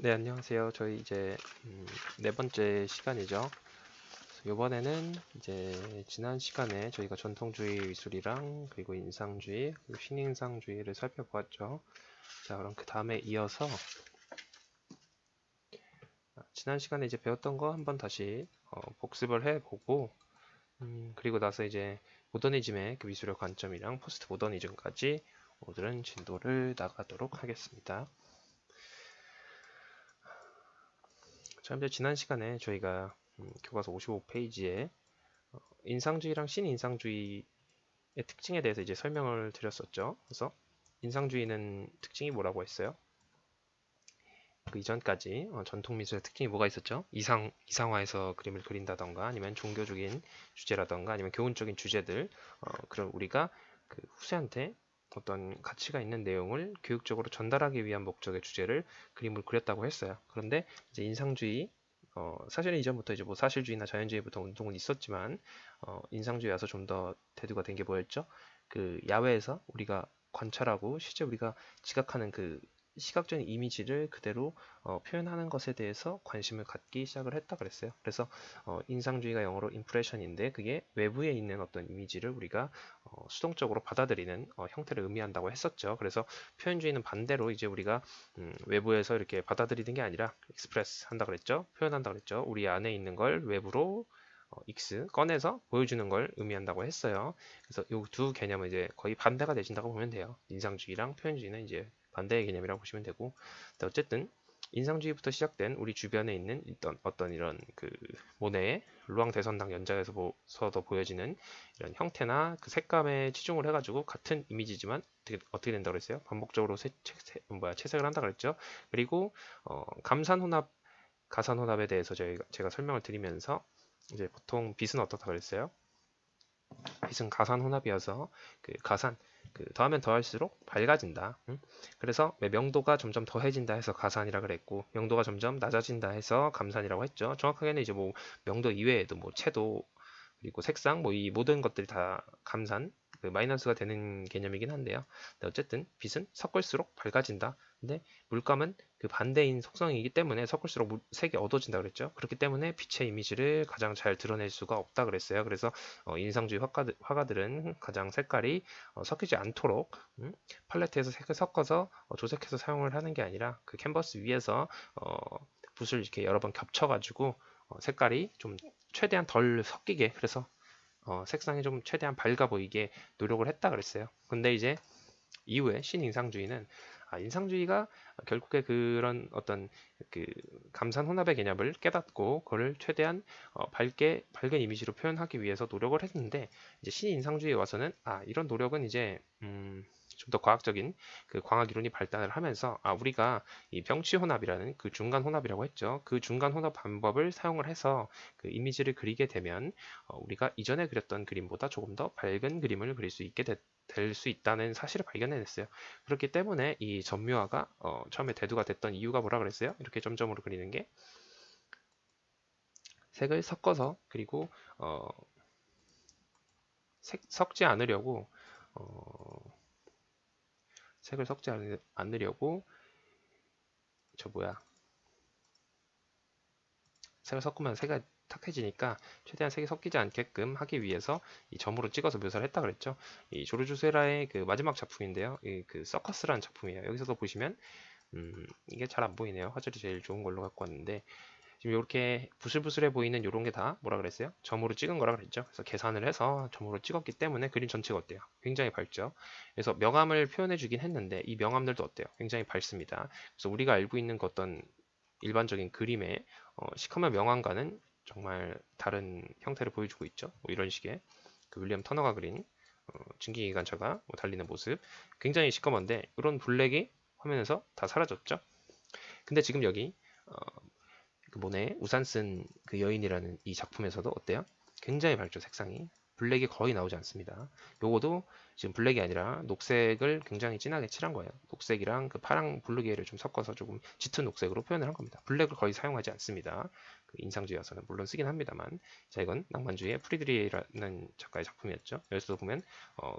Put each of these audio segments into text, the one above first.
네, 안녕하세요. 저희 이제 네 번째 시간이죠. 이번에는 이제 지난 시간에 저희가 전통주의 미술이랑 그리고 인상주의, 그리고 신인상주의를 살펴보았죠. 자, 그럼 그 다음에 이어서 지난 시간에 이제 배웠던 거 한번 다시 복습을 해보고 그리고 나서 이제 모더니즘의 그 미술의 관점이랑 포스트 모더니즘까지 오늘은 진도를 나가도록 하겠습니다. 자, 이제 지난 시간에 저희가 교과서 55페이지에 인상주의랑 신인상주의의 특징에 대해서 이제 설명을 드렸었죠. 그래서 인상주의는 특징이 뭐라고 했어요? 그 이전까지 전통 미술의 특징이 뭐가 있었죠? 이상화해서 그림을 그린다던가 아니면 종교적인 주제라던가 아니면 교훈적인 주제들 그런 우리가 그 후세한테 어떤 가치가 있는 내용을 교육적으로 전달하기 위한 목적의 주제를 그림을 그렸다고 했어요. 그런데 이제 인상주의 사실은 이전부터 이제 뭐 사실주의나 자연주의부터 운동은 있었지만 인상주의 와서 좀 더 대두가 된 게 뭐였죠? 그 야외에서 우리가 관찰하고 실제 우리가 지각하는 그 시각적인 이미지를 그대로 표현하는 것에 대해서 관심을 갖기 시작을 했다 그랬어요. 그래서 인상주의가 영어로 impression인데 그게 외부에 있는 어떤 이미지를 우리가 수동적으로 받아들이는 형태를 의미한다고 했었죠. 그래서 표현주의는 반대로 이제 우리가 외부에서 이렇게 받아들이는 게 아니라 express 한다 그랬죠. 표현한다 그랬죠. 우리 안에 있는 걸 외부로 X 꺼내서 보여주는 걸 의미한다고 했어요. 그래서 이 두 개념은 이제 거의 반대가 되신다고 보면 돼요. 인상주의랑 표현주의는 이제 반대의 개념이라고 보시면 되고, 어쨌든 인상주의부터 시작된 우리 주변에 있는 어떤 이런 그 모네의 루앙 대선당 연작에서도 보여지는 이런 형태나 그 색감에 치중을 해가지고 같은 이미지지만 어떻게 된다고 그랬어요? 반복적으로 채색을 한다 그랬죠. 그리고 감산혼합, 가산혼합에 대해서 제가 설명을 드리면서 이제 보통 빛은 어떻다 그랬어요? 빛은 가산혼합이어서 그 가산 더하면 더할수록 밝아진다. 그래서 명도가 점점 더해진다 해서 가산이라 그랬고 명도가 점점 낮아진다 해서 감산이라고 했죠. 정확하게는 이제 뭐 명도 이외에도 뭐 채도 그리고 색상 뭐 이 모든 것들이 다 감산 그 마이너스가 되는 개념이긴 한데요. 근데 어쨌든 빛은 섞을수록 밝아진다. 근데 물감은 그 반대인 속성이기 때문에 섞을수록 색이 어두워진다 그랬죠. 그렇기 때문에 빛의 이미지를 가장 잘 드러낼 수가 없다 그랬어요. 그래서 인상주의 화가들은 가장 색깔이 섞이지 않도록 팔레트에서 색을 섞어서 조색해서 사용을 하는 게 아니라 그 캔버스 위에서 붓을 이렇게 여러 번 겹쳐가지고 색깔이 좀 최대한 덜 섞이게 그래서 색상이 좀 최대한 밝아 보이게 노력을 했다 그랬어요. 근데 이제 이후에 신인상주의는 인상주의가 결국에 그런 어떤 그 감산 혼합의 개념을 깨닫고 그걸 최대한 밝은 이미지로 표현하기 위해서 노력을 했는데 이제 신인상주의에 와서는 이런 노력은 이제 좀 더 과학적인 그 광학 이론이 발달을 하면서 우리가 이 병치 혼합이라는 그 중간 혼합이라고 했죠. 그 중간 혼합 방법을 사용을 해서 그 이미지를 그리게 되면 우리가 이전에 그렸던 그림보다 조금 더 밝은 그림을 그릴 수 있게 될 수 있다는 사실을 발견해냈어요. 그렇기 때문에 이 점묘화가 처음에 대두가 됐던 이유가 뭐라 그랬어요? 이렇게 점점으로 그리는 게 색을 섞어서 그리고 섞지 않으려고 색을 섞지 않으려고 저 뭐야 색을 섞으면 색이 탁해지니까 최대한 색이 섞이지 않게끔 하기 위해서 이 점으로 찍어서 묘사를 했다 그랬죠. 이 조르주 세라의 그 마지막 작품인데요. 그 서커스라는 작품이에요. 여기서도 보시면 이게 잘 안 보이네요. 화질이 제일 좋은 걸로 갖고 왔는데 지금 이렇게 부슬부슬해 보이는 이런 게 다 뭐라 그랬어요? 점으로 찍은 거라 그랬죠. 그래서 계산을 해서 점으로 찍었기 때문에 그림 전체가 어때요? 굉장히 밝죠. 그래서 명암을 표현해 주긴 했는데 이 명암들도 어때요? 굉장히 밝습니다. 그래서 우리가 알고 있는 그 어떤 일반적인 그림의 시커먼 명암과는 정말 다른 형태를 보여주고 있죠. 뭐 이런 식의 그 윌리엄 터너가 그린 증기기관차가 뭐 달리는 모습 굉장히 시커먼데 이런 블랙이 화면에서 다 사라졌죠. 근데 지금 여기 어, 그 모네 우산 쓴 그 여인이라는 이 작품에서도 어때요? 굉장히 밝죠 색상이. 블랙이 거의 나오지 않습니다. 요거도 지금 블랙이 아니라 녹색을 굉장히 진하게 칠한 거예요. 녹색이랑 그 파랑 블루계를 좀 섞어서 조금 짙은 녹색으로 표현을 한 겁니다. 블랙을 거의 사용하지 않습니다. 그 인상주의여서는 물론 쓰긴 합니다만, 자 이건 낭만주의의 프리드리히라는 작가의 작품이었죠. 여기서도 보면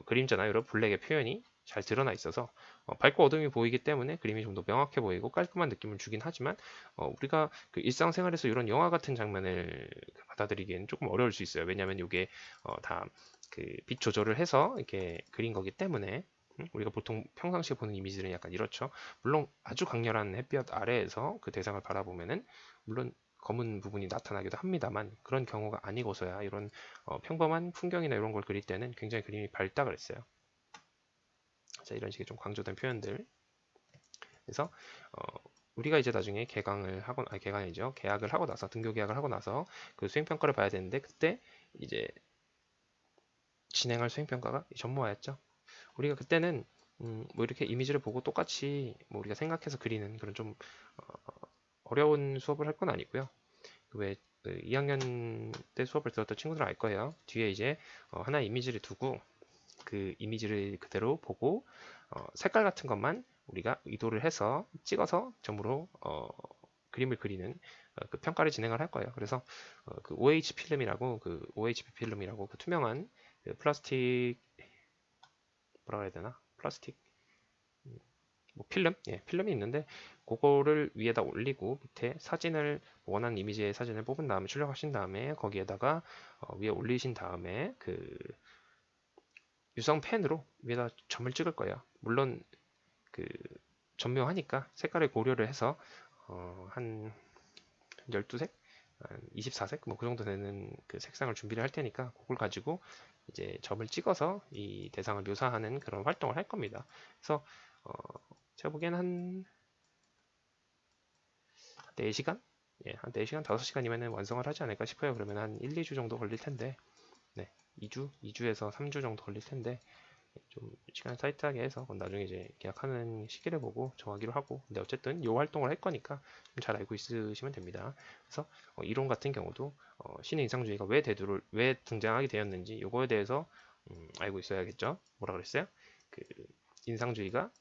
그림자나 이런 블랙의 표현이 잘 드러나 있어서 밝고 어둠이 보이기 때문에 그림이 좀 더 명확해 보이고 깔끔한 느낌을 주긴 하지만 우리가 그 일상생활에서 이런 영화 같은 장면을 받아들이기에는 조금 어려울 수 있어요. 왜냐하면 이게 다 그 빛 조절을 해서 이렇게 그린 거기 때문에 우리가 보통 평상시에 보는 이미지는 약간 이렇죠. 물론 아주 강렬한 햇볕 아래에서 그 대상을 바라보면은 물론 검은 부분이 나타나기도 합니다만 그런 경우가 아니고서야 이런 평범한 풍경이나 이런 걸 그릴 때는 굉장히 그림이 밝다 그랬어요. 자, 이런 식의 좀 강조된 표현들. 그래서 우리가 이제 나중에 개강을 하고 아니 개강이죠. 계약을 하고 나서 등교 계약을 하고 나서 그 수행 평가를 봐야 되는데 그때 이제 진행할 수행 평가가 전무하였죠. 우리가 그때는 뭐 이렇게 이미지를 보고 똑같이 뭐 우리가 생각해서 그리는 그런 좀 어려운 수업을 할 건 아니고요. 왜 2학년 때 수업을 들었던 친구들은 알 거예요. 뒤에 이제 하나의 이미지를 두고 그 이미지를 그대로 보고 색깔 같은 것만 우리가 의도를 해서 찍어서 점으로 그림을 그리는 그 평가를 진행을 할 거예요. 그래서 그 OH 필름이라고 그 OHP 필름이라고 그 투명한 그 플라스틱 뭐라 해야 되나? 플라스틱 뭐 필름? 예, 필름이 있는데 그거를 위에다 올리고 밑에 사진을 원하는 이미지의 사진을 뽑은 다음에 출력하신 다음에 거기에다가 위에 올리신 다음에 그 유성 펜으로 위에다 점을 찍을 거예요. 물론 그 전묘하니까 색깔을 고려를 해서 한 12색, 한 24색 뭐 그 정도 되는 그 색상을 준비를 할 테니까 그걸 가지고 이제 점을 찍어서 이 대상을 묘사하는 그런 활동을 할 겁니다. 그래서 제가 보기에는 한 4시간? 예, 한 4시간, 5시간이면 완성을 하지 않을까 싶어요. 그러면 한 1, 2주 정도 걸릴 텐데, 네, 2주에서 3주 정도 걸릴 텐데, 좀 시간 타이트하게 해서 나중에 이제 계약하는 시기를 보고 정하기로 하고 근데 어쨌든 이 활동을 할 거니까 잘 알고 있으시면 됩니다. 그래서 이론 같은 경우도 신의 인상주의가 왜 등장하게 되었는지 이거에 대해서 알고 있어야겠죠. 뭐라 그랬어요? 그 인상주의가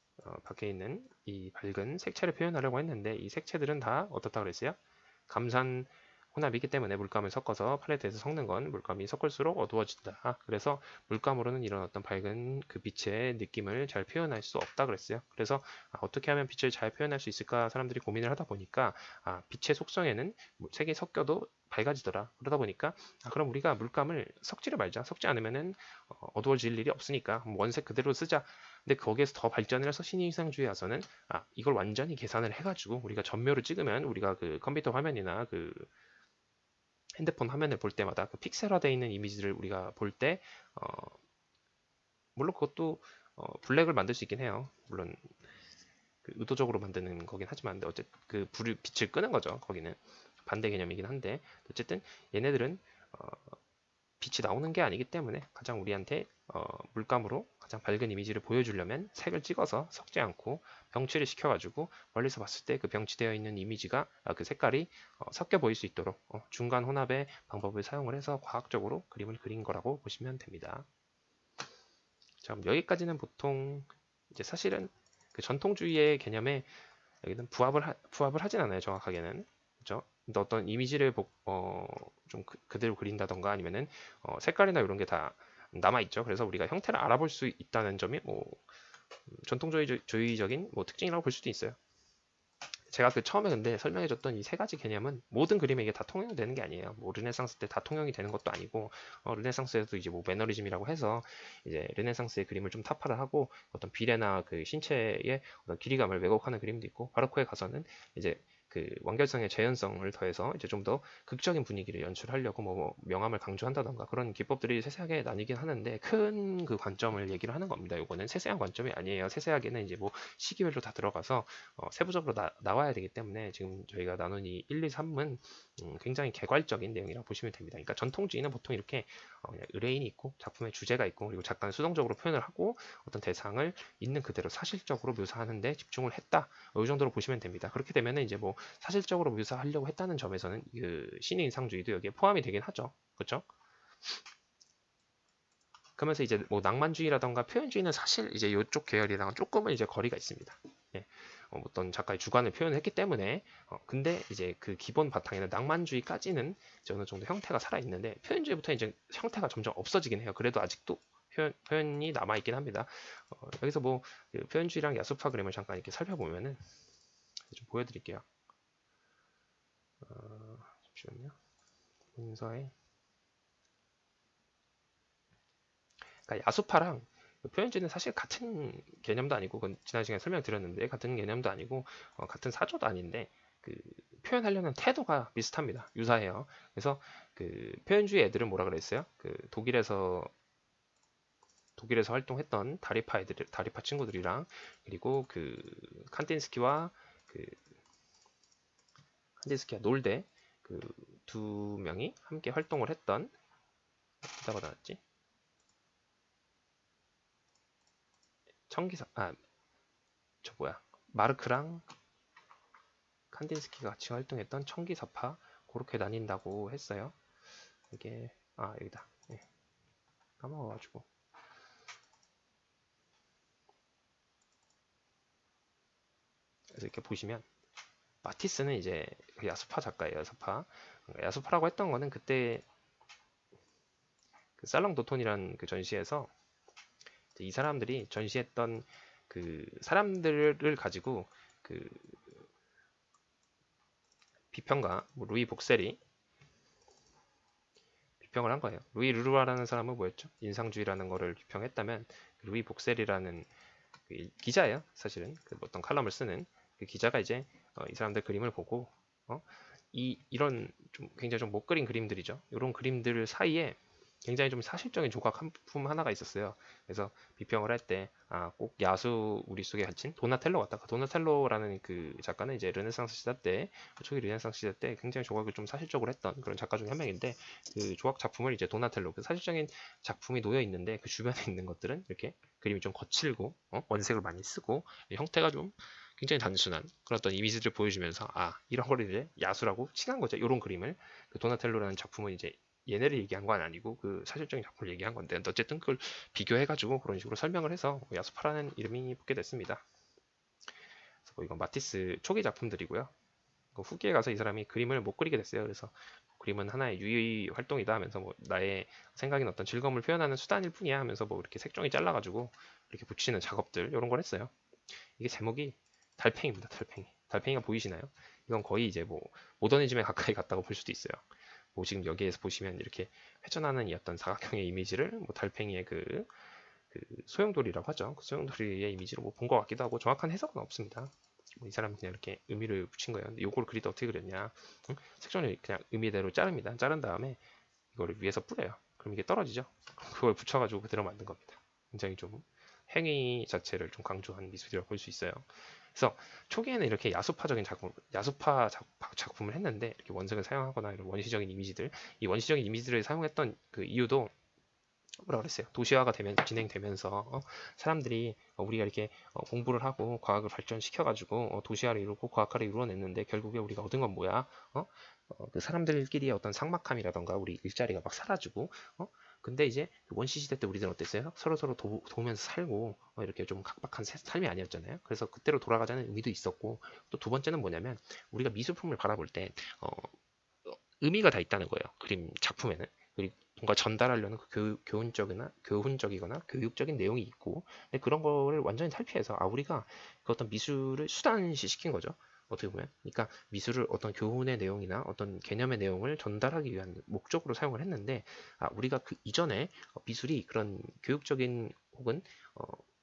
밖에 있는 이 밝은 색채를 표현하려고 했는데 이 색채들은 다 어떻다 그랬어요? 감산 혼합이기 때문에 물감을 섞어서 팔레트에서 섞는 건 물감이 섞을수록 어두워진다. 그래서 물감으로는 이런 어떤 밝은 그 빛의 느낌을 잘 표현할 수 없다 그랬어요. 그래서 어떻게 하면 빛을 잘 표현할 수 있을까 사람들이 고민을 하다 보니까 빛의 속성에는 색이 섞여도 밝아지더라. 그러다 보니까 그럼 우리가 물감을 섞지를 말자. 섞지 않으면은 어두워질 일이 없으니까 원색 그대로 쓰자. 근데 거기에서 더 발전을 해서 신인상주의에 와서는 이걸 완전히 계산을 해가지고 우리가 전묘를 찍으면 우리가 그 컴퓨터 화면이나 그 핸드폰 화면을 볼 때마다 그 픽셀화되어 있는 이미지를 우리가 볼 때 물론 그것도 블랙을 만들 수 있긴 해요. 물론 그 의도적으로 만드는 거긴 하지만 근데 어쨌든 그 불을 빛을 끄는 거죠. 거기는 반대 개념이긴 한데 어쨌든 얘네들은 빛이 나오는 게 아니기 때문에 가장 우리한테 물감으로 가장 밝은 이미지를 보여주려면 색을 찍어서 섞지 않고 병치를 시켜가지고 멀리서 봤을 때 그 병치되어 있는 이미지가 그 색깔이 섞여 보일 수 있도록 중간 혼합의 방법을 사용을 해서 과학적으로 그림을 그린 거라고 보시면 됩니다. 자, 그럼 여기까지는 보통 이제 사실은 그 전통주의의 개념에 여기는 부합을 하진 않아요. 정확하게는. 그죠? 근데 어떤 이미지를 좀 그대로 그린다던가 아니면은 색깔이나 이런 게 다 남아있죠. 그래서 우리가 형태를 알아볼 수 있다는 점이 뭐 전통주의적인 뭐 특징이라고 볼 수도 있어요. 제가 그 처음에 근데 설명해줬던 이 세 가지 개념은 모든 그림에 이게 다 통용되는 게 아니에요. 뭐 르네상스 때 다 통용이 되는 것도 아니고 르네상스에도 이제 뭐 매너리즘이라고 해서 이제 르네상스의 그림을 좀 타파를 하고 어떤 비례나 그 신체의 어떤 길이감을 왜곡하는 그림도 있고 바로코에 가서는 이제 그 완결성의 재현성을 더해서 이제 좀 더 극적인 분위기를 연출하려고 뭐 명암을 강조한다던가 그런 기법들이 세세하게 나뉘긴 하는데 큰 그 관점을 얘기를 하는 겁니다. 이거는 세세한 관점이 아니에요. 세세하게는 이제 뭐 시기별로 다 들어가서 세부적으로 나와야 되기 때문에 지금 저희가 나눈 이 1, 2, 3은 굉장히 개괄적인 내용이라고 보시면 됩니다. 그러니까 전통주의는 보통 이렇게 그냥 의뢰인이 있고 작품의 주제가 있고 그리고 작가는 수동적으로 표현을 하고 어떤 대상을 있는 그대로 사실적으로 묘사하는데 집중을 했다. 이 정도로 보시면 됩니다. 그렇게 되면 이제 뭐 사실적으로 묘사하려고 했다는 점에서는 그 신의 인상주의도 여기에 포함이 되긴 하죠. 그렇죠? 그러면서 이제 뭐 낭만주의라던가 표현주의는 사실 이제 이쪽 계열이랑 조금은 이제 거리가 있습니다. 예. 어떤 작가의 주관을 표현했기 때문에 근데 이제 그 기본 바탕에는 낭만주의까지는 이제 어느 정도 형태가 살아 있는데 표현주의부터 이제 형태가 점점 없어지긴 해요. 그래도 아직도 표현이 남아 있긴 합니다. 여기서 뭐 그 표현주의랑 야수파 그림을 잠깐 이렇게 살펴보면은 좀 보여드릴게요. 잠시만요. 문서에 그러니까 야수파랑 표현주의는 사실 같은 개념도 아니고, 그건 지난 시간에 설명드렸는데 같은 개념도 아니고 같은 사조도 아닌데 그 표현하려는 태도가 비슷합니다. 유사해요. 그래서 그 표현주의 애들은 뭐라 그랬어요? 그 독일에서 활동했던 다리파 친구들이랑, 그리고 그 칸딘스키와 그 칸딘스키와 놀데 그 두 명이 함께 활동을 했던, 어디다가 나왔지? 청기사 저 뭐야, 마르크랑 칸딘스키가 같이 활동했던 청기사파, 그렇게 나뉜다고 했어요. 이게 여기다. 네, 까먹어가지고. 그래서 이렇게 보시면 마티스는 이제 그 야수파 작가예요. 야수파. 그러니까 야수파라고 했던 거는 그때 그 살롱 도톤이라는 그 전시에서 이 사람들이 전시했던 그 사람들을 가지고 그 비평가 루이 복셀이 비평을 한 거예요. 루이 르루아라는 사람은 뭐였죠? 인상주의라는 거를 비평했다면, 루이 복셀이라는 그 기자예요. 사실은 그 어떤 칼럼을 쓰는 그 기자가 이제 이 사람들 그림을 보고 이런 좀 굉장히 좀 못 그린 그림들이죠. 이런 그림들 사이에 굉장히 좀 사실적인 조각 한 품 하나가 있었어요. 그래서 비평을 할 때 꼭 야수 우리 속에 갇힌 도나텔로 같다. 그 도나텔로라는 그 작가는 이제 르네상스 시대 때, 초기 르네상스 시대 때 굉장히 조각을 좀 사실적으로 했던 그런 작가 중에 한 명인데, 그 조각 작품을 이제 도나텔로, 그 사실적인 작품이 놓여 있는데 그 주변에 있는 것들은 이렇게 그림이 좀 거칠고 원색을 많이 쓰고 형태가 좀 굉장히 단순한 그런 어떤 이미지를 보여주면서 이런 거를 이제 야수라고 칭한 거죠. 이런 그림을. 그 도나텔로라는 작품은 이제 얘네를 얘기한 건 아니고 그 사실적인 작품을 얘기한 건데, 어쨌든 그걸 비교해가지고 그런 식으로 설명을 해서 야수파라는 이름이 붙게 됐습니다. 그래서 뭐 이건 마티스 초기 작품들이고요. 그 후기에 가서 이 사람이 그림을 못 그리게 됐어요. 그래서 그림은 하나의 유의 활동이다 하면서 뭐 나의 생각인 어떤 즐거움을 표현하는 수단일 뿐이야 하면서 뭐 이렇게 색종이 잘라가지고 이렇게 붙이는 작업들 이런 걸 했어요. 이게 제목이 달팽이입니다. 달팽이. 달팽이가 보이시나요? 이건 거의 이제 뭐 모더니즘에 가까이 갔다고 볼 수도 있어요. 뭐 지금 여기에서 보시면 이렇게 회전하는 이 어떤 사각형의 이미지를 뭐 달팽이의 그 소용돌이라고 하죠. 그 소용돌이의 이미지로 뭐 본 것 같기도 하고, 정확한 해석은 없습니다. 뭐이 사람은 그냥 이렇게 의미를 붙인 거예요. 근데 요걸 그릴 때 어떻게 그렸냐? 응? 색종을 그냥 의미대로 자릅니다. 자른 다음에 이거를 위에서 뿌려요. 그럼 이게 떨어지죠. 그걸 붙여가지고 그대로 만든 겁니다. 굉장히 좀 행위 자체를 좀 강조한 미술이라고 볼 수 있어요. 그래서 초기에는 이렇게 야수파 작품을 했는데, 이렇게 원색을 사용하거나 이런 원시적인 이미지들, 이 원시적인 이미지들을 사용했던 그 이유도 뭐라 그랬어요? 도시화가 진행되면서 사람들이 우리가 이렇게 공부를 하고 과학을 발전시켜가지고 도시화를 이루고 과학화를 이루어냈는데, 결국에 우리가 얻은 건 뭐야? 그 사람들끼리의 어떤 삭막함이라던가 우리 일자리가 막 사라지고, 근데 이제 그 원시 시대 때 우리들은 어땠어요? 서로 도우면서 살고 이렇게 좀 각박한 삶이 아니었잖아요. 그래서 그때로 돌아가자는 의미도 있었고, 또 두 번째는 뭐냐면, 우리가 미술품을 바라볼 때 의미가 다 있다는 거예요. 그림 작품에는. 그리고 뭔가 전달하려는 그 교훈적이거나 교육적인 내용이 있고, 근데 그런 거를 완전히 탈피해서 우리가 그 어떤 미술을 수단시 시킨 거죠. 어떻게 보면. 그러니까 미술을 어떤 교훈의 내용이나 어떤 개념의 내용을 전달하기 위한 목적으로 사용을 했는데, 우리가 그 이전에 미술이 그런 교육적인 혹은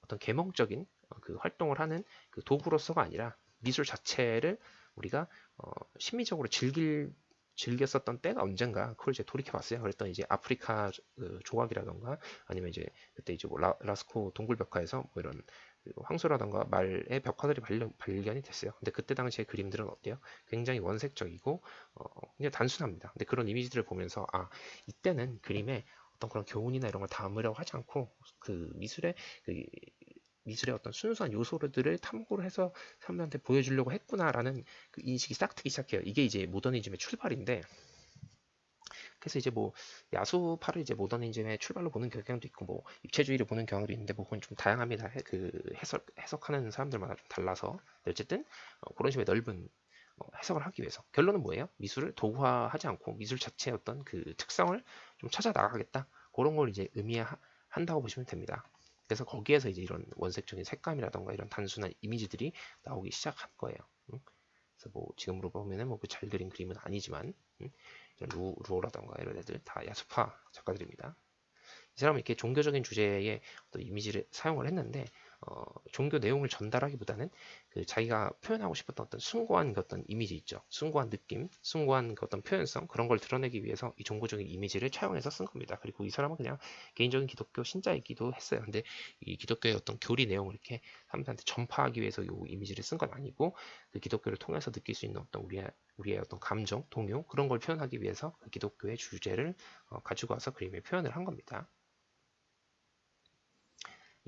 어떤 계몽적인 그 활동을 하는 그 도구로서가 아니라, 미술 자체를 우리가 심미적으로 즐겼었던 때가 언젠가, 그걸 이제 돌이켜봤어요. 그랬더니 이제 아프리카 그 조각이라던가, 아니면 이제 그때 이제 뭐 라스코 동굴벽화에서 뭐 이런 그 황소라던가 말의 벽화들이 발견이 됐어요. 근데 그때 당시의 그림들은 어때요? 굉장히 원색적이고 굉장히 단순합니다. 근데 그런 이미지들을 보면서 이때는 그림에 어떤 그런 교훈이나 이런 걸 담으려고 하지 않고 그 미술의 어떤 순수한 요소들을 탐구를 해서 사람들한테 보여주려고 했구나라는 그 인식이 싹 트기 시작해요. 이게 이제 모더니즘의 출발인데, 그래서 이제 뭐 야수파를 이제 모더니즘의 출발로 보는 경향도 있고, 뭐 입체주의를 보는 경향도 있는데, 뭐 그건 좀 다양합니다. 그 해석하는 사람들마다 좀 달라서. 어쨌든 그런 식의 넓은 해석을 하기 위해서, 결론은 뭐예요? 미술을 도구화하지 않고 미술 자체의 어떤 그 특성을 좀 찾아 나가겠다. 그런 걸 이제 의미하는 한다고 보시면 됩니다. 그래서 거기에서 이제 이런 원색적인 색감이라던가 이런 단순한 이미지들이 나오기 시작한 거예요. 그래서 뭐 지금으로 보면은 뭐 그 잘 그린 그림은 아니지만 이런 루오라던가 이런 애들 다 야수파 작가들입니다. 이 사람은 이렇게 종교적인 주제의 어떤 이미지를 사용을 했는데 종교 내용을 전달하기보다는 그 자기가 표현하고 싶었던 어떤 숭고한 그 어떤 이미지 있죠. 숭고한 느낌, 숭고한 그 어떤 표현성 그런 걸 드러내기 위해서 이 종교적인 이미지를 차용해서 쓴 겁니다. 그리고 이 사람은 그냥 개인적인 기독교 신자이기도 했어요. 근데 이 기독교의 어떤 교리 내용을 이렇게 사람들한테 전파하기 위해서 이 이미지를 쓴 건 아니고 그 기독교를 통해서 느낄 수 있는 어떤 우리의 어떤 감정, 동요 그런 걸 표현하기 위해서 그 기독교의 주제를 가지고 와서 그림에 표현을 한 겁니다.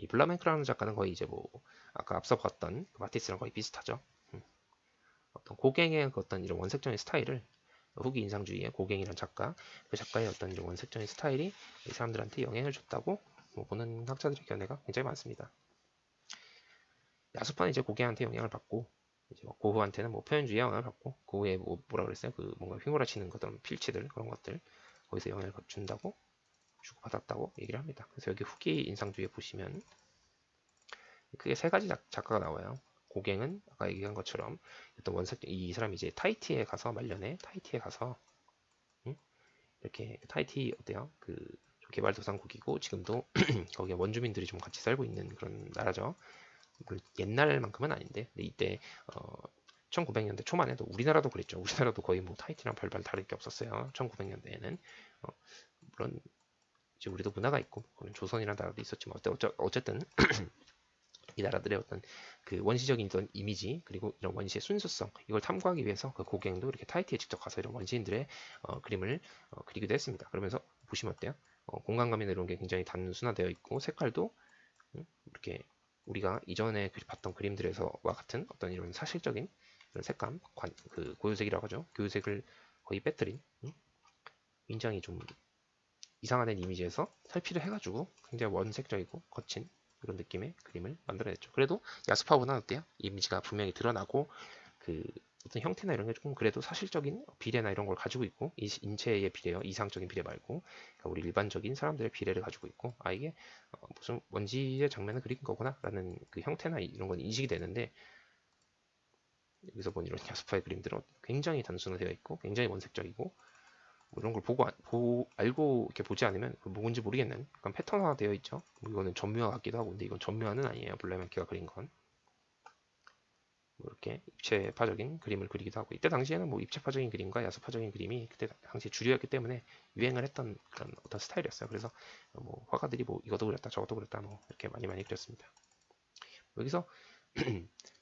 이 블라멘크라는 작가는 거의 이제 뭐 아까 앞서 봤던 그 마티스랑 거의 비슷하죠. 어떤 고갱의 어떤 이런 원색적인 스타일을 후기 인상주의의 고갱이라는 작가, 그 작가의 어떤 이런 원색적인 스타일이 이 사람들한테 영향을 줬다고 뭐 보는 학자들의 견해가 굉장히 많습니다. 야수파는 이제 고갱한테 영향을 받고 이제 뭐 고흐한테는 뭐 표현주의의 영향을 받고 고흐의 뭐 뭐라 그랬어요? 그 뭔가 휘몰아치는 것들 필치들 그런 것들 거기서 영향을 준다고 주고받았다고 얘기를 합니다. 그래서 여기 후기 인상주의에 보시면 크게 세 가지 작가가 나와요. 고갱은 아까 얘기한 것처럼 어떤 원색 이 사람이 이제 타이티에 가서 말년에 타이티에 가서 이렇게 타이티 어때요? 그 개발도상국이고 지금도 거기에 원주민들이 좀 같이 살고 있는 그런 나라죠. 물론 옛날만큼은 아닌데 근데 이때 1900년대 초반에도 우리나라도 그랬죠. 우리나라도 거의 뭐 타이티랑 별반 다를 게 없었어요. 1900년대에는 물론 이제 우리도 문화가 있고 조선이라는 나라도 있었지만 어쨌든 이 나라들의 어떤 그 원시적인 어떤 이미지 그리고 이런 원시의 순수성 이걸 탐구하기 위해서 그 고갱도 이렇게 타이티에 직접 가서 이런 원시인들의 그림을 그리기도 했습니다. 그러면서 보시면 어때요? 공간감이나 이런 게 굉장히 단순화되어 있고 색깔도 이렇게 우리가 이전에 봤던 그림들에서와 같은 어떤 이런 사실적인 이런 색감, 그 고유색이라고 하죠. 고유색을 거의 빼뜨린 굉장히 좀 이상한 이미지에서 탈피를 해가지고 굉장히 원색적이고 거친 그런 느낌의 그림을 만들어냈죠. 그래도 야스파보다는 어때요? 이미지가 분명히 드러나고 그 어떤 형태나 이런 게 조금 그래도 사실적인 비례나 이런 걸 가지고 있고 이 인체의 비례요 이상적인 비례 말고 그러니까 우리 일반적인 사람들의 비례를 가지고 있고 아 이게 무슨 원지의 장면을 그린 거구나라는 그 형태나 이런 건 인식이 되는데 여기서 본 이런 야스파의 그림들은 굉장히 단순화되어 있고 굉장히 원색적이고 뭐 이런 걸 알고 이렇게 보지 않으면 뭔지 모르겠는 약간 패턴화 되어 있죠. 뭐 이거는 전묘화 같기도 하고 근데 이건 전묘화는 아니에요. 블레멘키가 그린 건. 뭐 이렇게 입체파적인 그림을 그리기도 하고 이때 당시에는 뭐 입체파적인 그림과 야수파적인 그림이 그때 당시 주류였기 때문에 유행을 했던 그런 어떤 스타일이었어요. 그래서 뭐 화가들이 뭐 이것도 그렸다 저것도 그렸다 뭐 이렇게 많이 그렸습니다. 여기서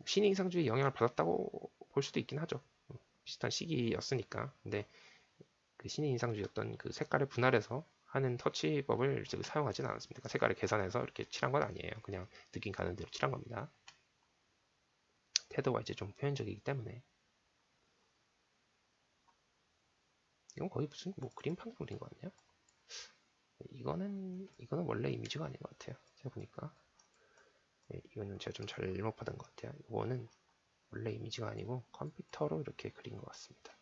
신인상주의 영향을 받았다고 볼 수도 있긴 하죠. 비슷한 시기였으니까. 근데 그 신인상주의였던 그 색깔을 분할해서 하는 터치법을 사용하지는 않았습니다. 그러니까 색깔을 계산해서 이렇게 칠한 건 아니에요. 그냥 느낌 가는 대로 칠한 겁니다. 태도가 이제 좀 표현적이기 때문에 이건 거의 무슨 뭐 그림판 그린 거 아니야? 이거는 원래 이미지가 아닌 것 같아요. 제가 보니까 이거는 제가 좀 잘못 받은 것 같아요. 이거는 원래 이미지가 아니고 컴퓨터로 이렇게 그린 것 같습니다.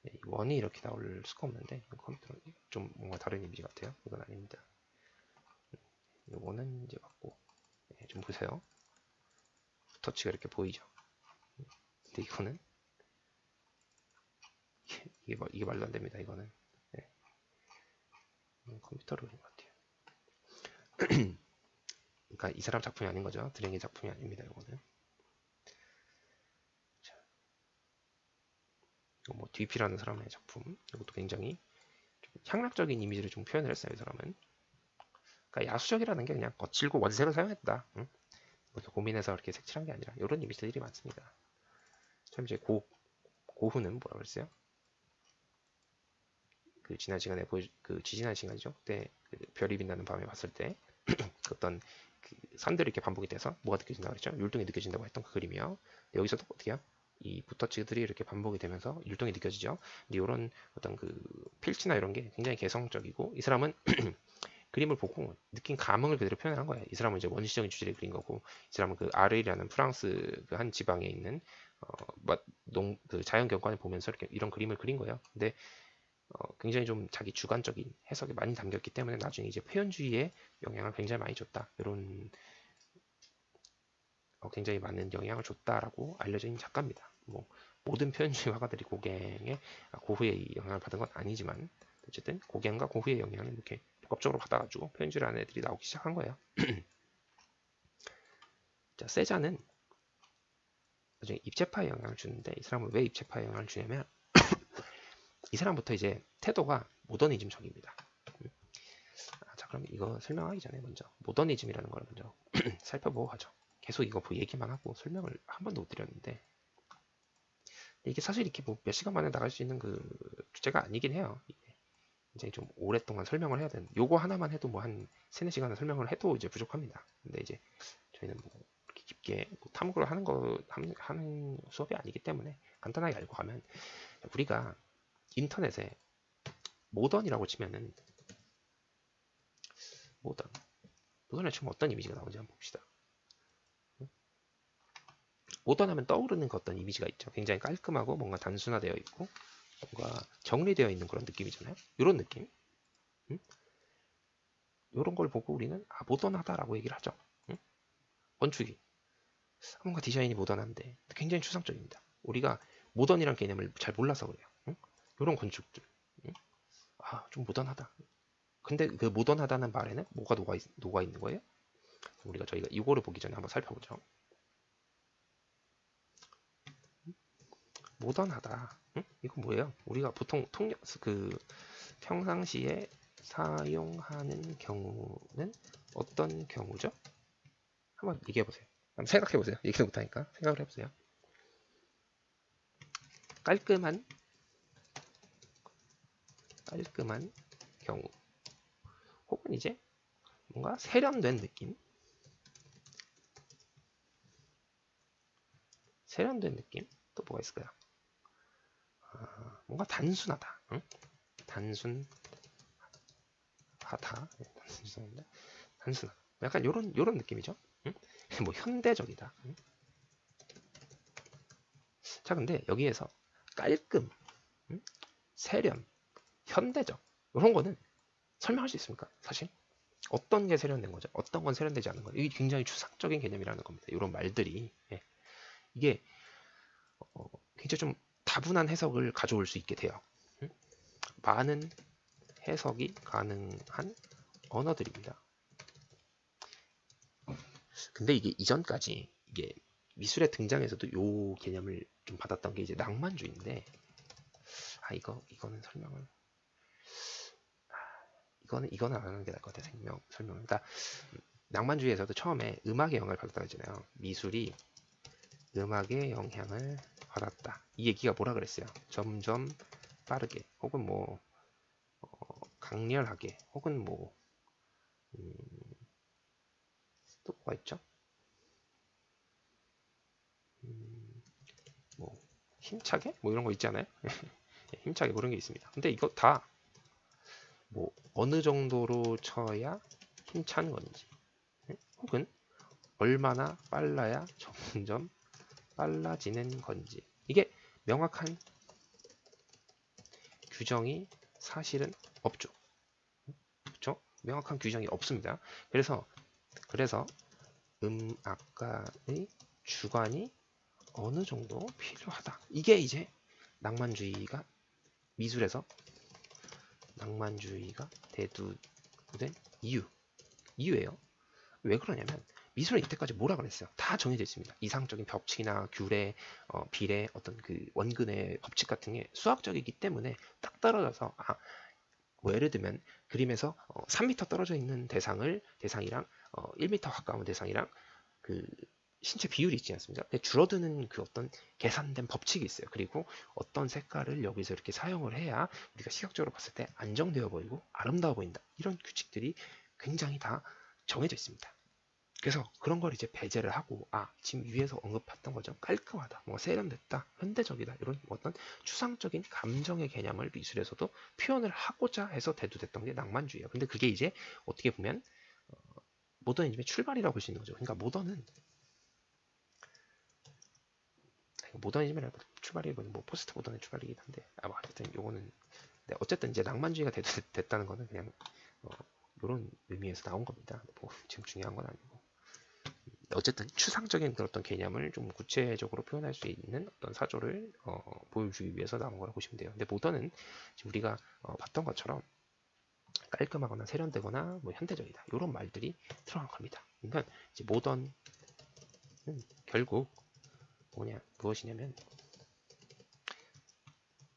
이 원이 이렇게 나올 수가 없는데 컴퓨터로 좀 뭔가 다른 이미지 같아요. 이건 아닙니다. 이거는 이제 맞고 좀 보세요. 터치가 이렇게 보이죠. 근데 이거는 이게 말도 안 됩니다. 이거는 컴퓨터로 그린 것 같아요. 그러니까 이 사람 작품이 아닌 거죠. 드랭의 작품이 아닙니다. 이거는. 자, 이거 뭐 DP라는 사람의 작품. 이것도 굉장히 좀 향락적인 이미지를 좀 표현을 했어요. 이 사람은. 그러니까 야수적이라는 게 그냥 거칠고 원색을 사용했다. 응? 뭐 고민해서 이렇게 색칠한 게 아니라 이런 이미지들이 많습니다. 참 이제 고흐는 뭐라 그랬어요? 그 지난 시간에 그 지지난 시간이죠. 그때 그 별이 빛나는 밤에 봤을 때 어떤 그 선들이 이렇게 반복이 돼서 뭐가 느껴진다고 그랬죠? 율동이 느껴진다고 했던 그 그림이요. 여기서도 어떻게 해요? 이 붓터치들이 이렇게 반복이 되면서 율동이 느껴지죠. 근데 이런 어떤 그 필치나 이런 게 굉장히 개성적이고 이 사람은 그림을 보고 느낀 감흥을 그대로 표현한 거예요. 이 사람은 이제 원시적인 주제를 그린 거고 이 사람은 그 아르이라는 프랑스 그 한 지방에 있는 그 자연 경관을 보면서 이렇게 이런 그림을 그린 거예요. 근데 굉장히 좀 자기 주관적인 해석이 많이 담겼기 때문에 나중에 이제 표현주의에 영향을 굉장히 많이 줬다. 이런 굉장히 많은 영향을 줬다라고 알려져 있는 작가입니다. 뭐 모든 표현주의 화가들이 고갱의 고흐의 영향을 받은 건 아니지만 어쨌든 고갱과 고흐의 영향을 이렇게 복합적으로 받아가지고 표현주의라는 애들이 나오기 시작한 거예요. 자, 세자는 나중에 입체파에 영향을 주는데 이 사람은 왜 입체파에 영향을 주냐면 이 사람부터 이제 태도가 모더니즘적입니다. 자, 그럼 이거 설명하기 전에 먼저 모더니즘이라는 걸 먼저 살펴보고 가죠. 계속 이거 얘기만 하고 설명을 한 번도 못 드렸는데 이게 사실 이렇게 뭐 몇 시간 만에 나갈 수 있는 그 주제가 아니긴 해요. 굉장히 좀 오랫동안 설명을 해야 되는 요거 하나만 해도 뭐 한 3, 4시간을 설명을 해도 이제 부족합니다. 근데 이제 저희는 뭐 그렇게 깊게 뭐 탐구를 하는 수업이 아니기 때문에 간단하게 알고 가면 우리가 인터넷에 모던이라고 치면은 모던에 치면 어떤 이미지가 나오는지 한번 봅시다. 모던하면 떠오르는 그 어떤 이미지가 있죠. 굉장히 깔끔하고 뭔가 단순화되어 있고 뭔가 정리되어 있는 그런 느낌이잖아요. 이런 느낌. 이런 걸 보고 우리는 모던하다라고 얘기를 하죠. 건축이 뭔가 디자인이 모던한데 굉장히 추상적입니다. 우리가 모던이란 개념을 잘 몰라서 그래요. 이런 건축들 좀 모던하다. 근데 그 모던하다는 말에는 뭐가 녹아 있는 거예요? 저희가 이거를 보기 전에 한번 살펴보죠. 모던하다. 이건 뭐예요? 우리가 보통 평상시에 사용하는 경우는 어떤 경우죠? 한번 얘기해 보세요. 한번 생각해 보세요. 얘기를 못하니까 생각을 해보세요. 깔끔한 경우, 혹은 이제 뭔가 세련된 느낌, 또 뭐가 있을까요? 뭔가 단순하다, 단순하다, 죄송합니다. 단순하다. 약간 요런 느낌이죠. 뭐 현대적이다. 자, 근데 여기에서 깔끔, 세련, 현대적 이런 거는 설명할 수 있습니까? 사실 어떤 게 세련된 거죠? 어떤 건 세련되지 않은 거죠? 이게 굉장히 추상적인 개념이라는 겁니다. 이런 말들이 이게 굉장히 좀 다분한 해석을 가져올 수 있게 돼요. 많은 해석이 가능한 언어들입니다. 근데 이게 이전까지 이게 미술의 등장에서도 이 개념을 좀 받았던 게 이제 낭만주의인데 이거는 설명을 이거는 안 하는 게 나을 것 같아요. 설명을. 그러니까 낭만주의에서도 처음에 음악의 영향을 받았다고 했잖아요. 미술이 음악의 영향을 받았다. 이 얘기가 뭐라 그랬어요? 점점 빠르게 혹은 뭐 강렬하게 혹은 뭐 또 뭐가 있죠? 뭐 힘차게 뭐 이런 거 있잖아요. 힘차게 그런 게 있습니다. 근데 이거 다 뭐 어느 정도로 쳐야 힘찬 건지 혹은 얼마나 빨라야 점점 빨라지는 건지 이게 명확한 규정이 사실은 없죠. 그렇죠? 명확한 규정이 없습니다. 그래서 음악가의 주관이 어느 정도 필요하다. 이게 이제 낭만주의가 미술에서 낭만주의가 대두된 이유예요. 왜 그러냐면 미술은 이때까지 뭐라 그랬어요? 다 정해져 있습니다. 이상적인 법칙이나 규례, 비례, 어떤 그 원근의 법칙 같은 게 수학적이기 때문에 딱 떨어져서 뭐 예를 들면 그림에서 3m 떨어져 있는 대상이랑 1m 가까운 대상이랑 그 신체 비율이 있지 않습니까? 줄어드는 그 어떤 계산된 법칙이 있어요. 그리고 어떤 색깔을 여기서 이렇게 사용을 해야 우리가 시각적으로 봤을 때 안정되어 보이고 아름다워 보인다. 이런 규칙들이 굉장히 다 정해져 있습니다. 그래서 그런 걸 이제 배제를 하고 지금 위에서 언급했던 것처럼 깔끔하다, 뭐 세련됐다, 현대적이다 이런 어떤 추상적인 감정의 개념을 미술에서도 표현을 하고자 해서 대두됐던 게 낭만주의예요. 근데 그게 이제 어떻게 보면 모더니즘의 출발이라고 볼 수 있는 거죠. 그러니까 모더니즘의 출발이 뭐 포스트 모던의 출발이긴 한데 어쨌든 요거는 네, 어쨌든 이제 낭만주의가 됐다는 거는 그냥 이런 의미에서 나온 겁니다. 뭐 지금 중요한 건 아니고. 어쨌든 추상적인 그런 어떤 개념을 좀 구체적으로 표현할 수 있는 어떤 사조를 보여주기 위해서 나온 거라고 보시면 돼요. 근데 모던은 지금 우리가 봤던 것처럼 깔끔하거나 세련되거나 뭐 현대적이다 이런 말들이 들어간 겁니다. 그러니까 이제 모던은 결국 무엇이냐면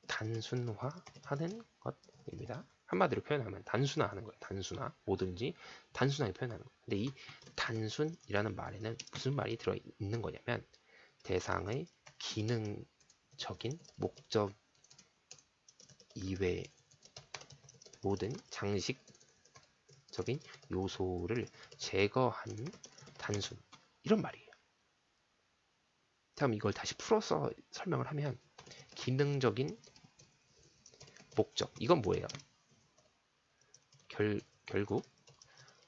단순화하는 것입니다. 한마디로 표현하면 단순화하는 거예요. 단순화, 뭐든지 단순하게 표현하는 거예요. 근데 이 단순이라는 말에는 무슨 말이 들어있는 거냐면 대상의 기능적인 목적 이외 모든 장식적인 요소를 제거한 단순 이런 말이에요. 다음 이걸 다시 풀어서 설명을 하면 기능적인 목적 이건 뭐예요? 결국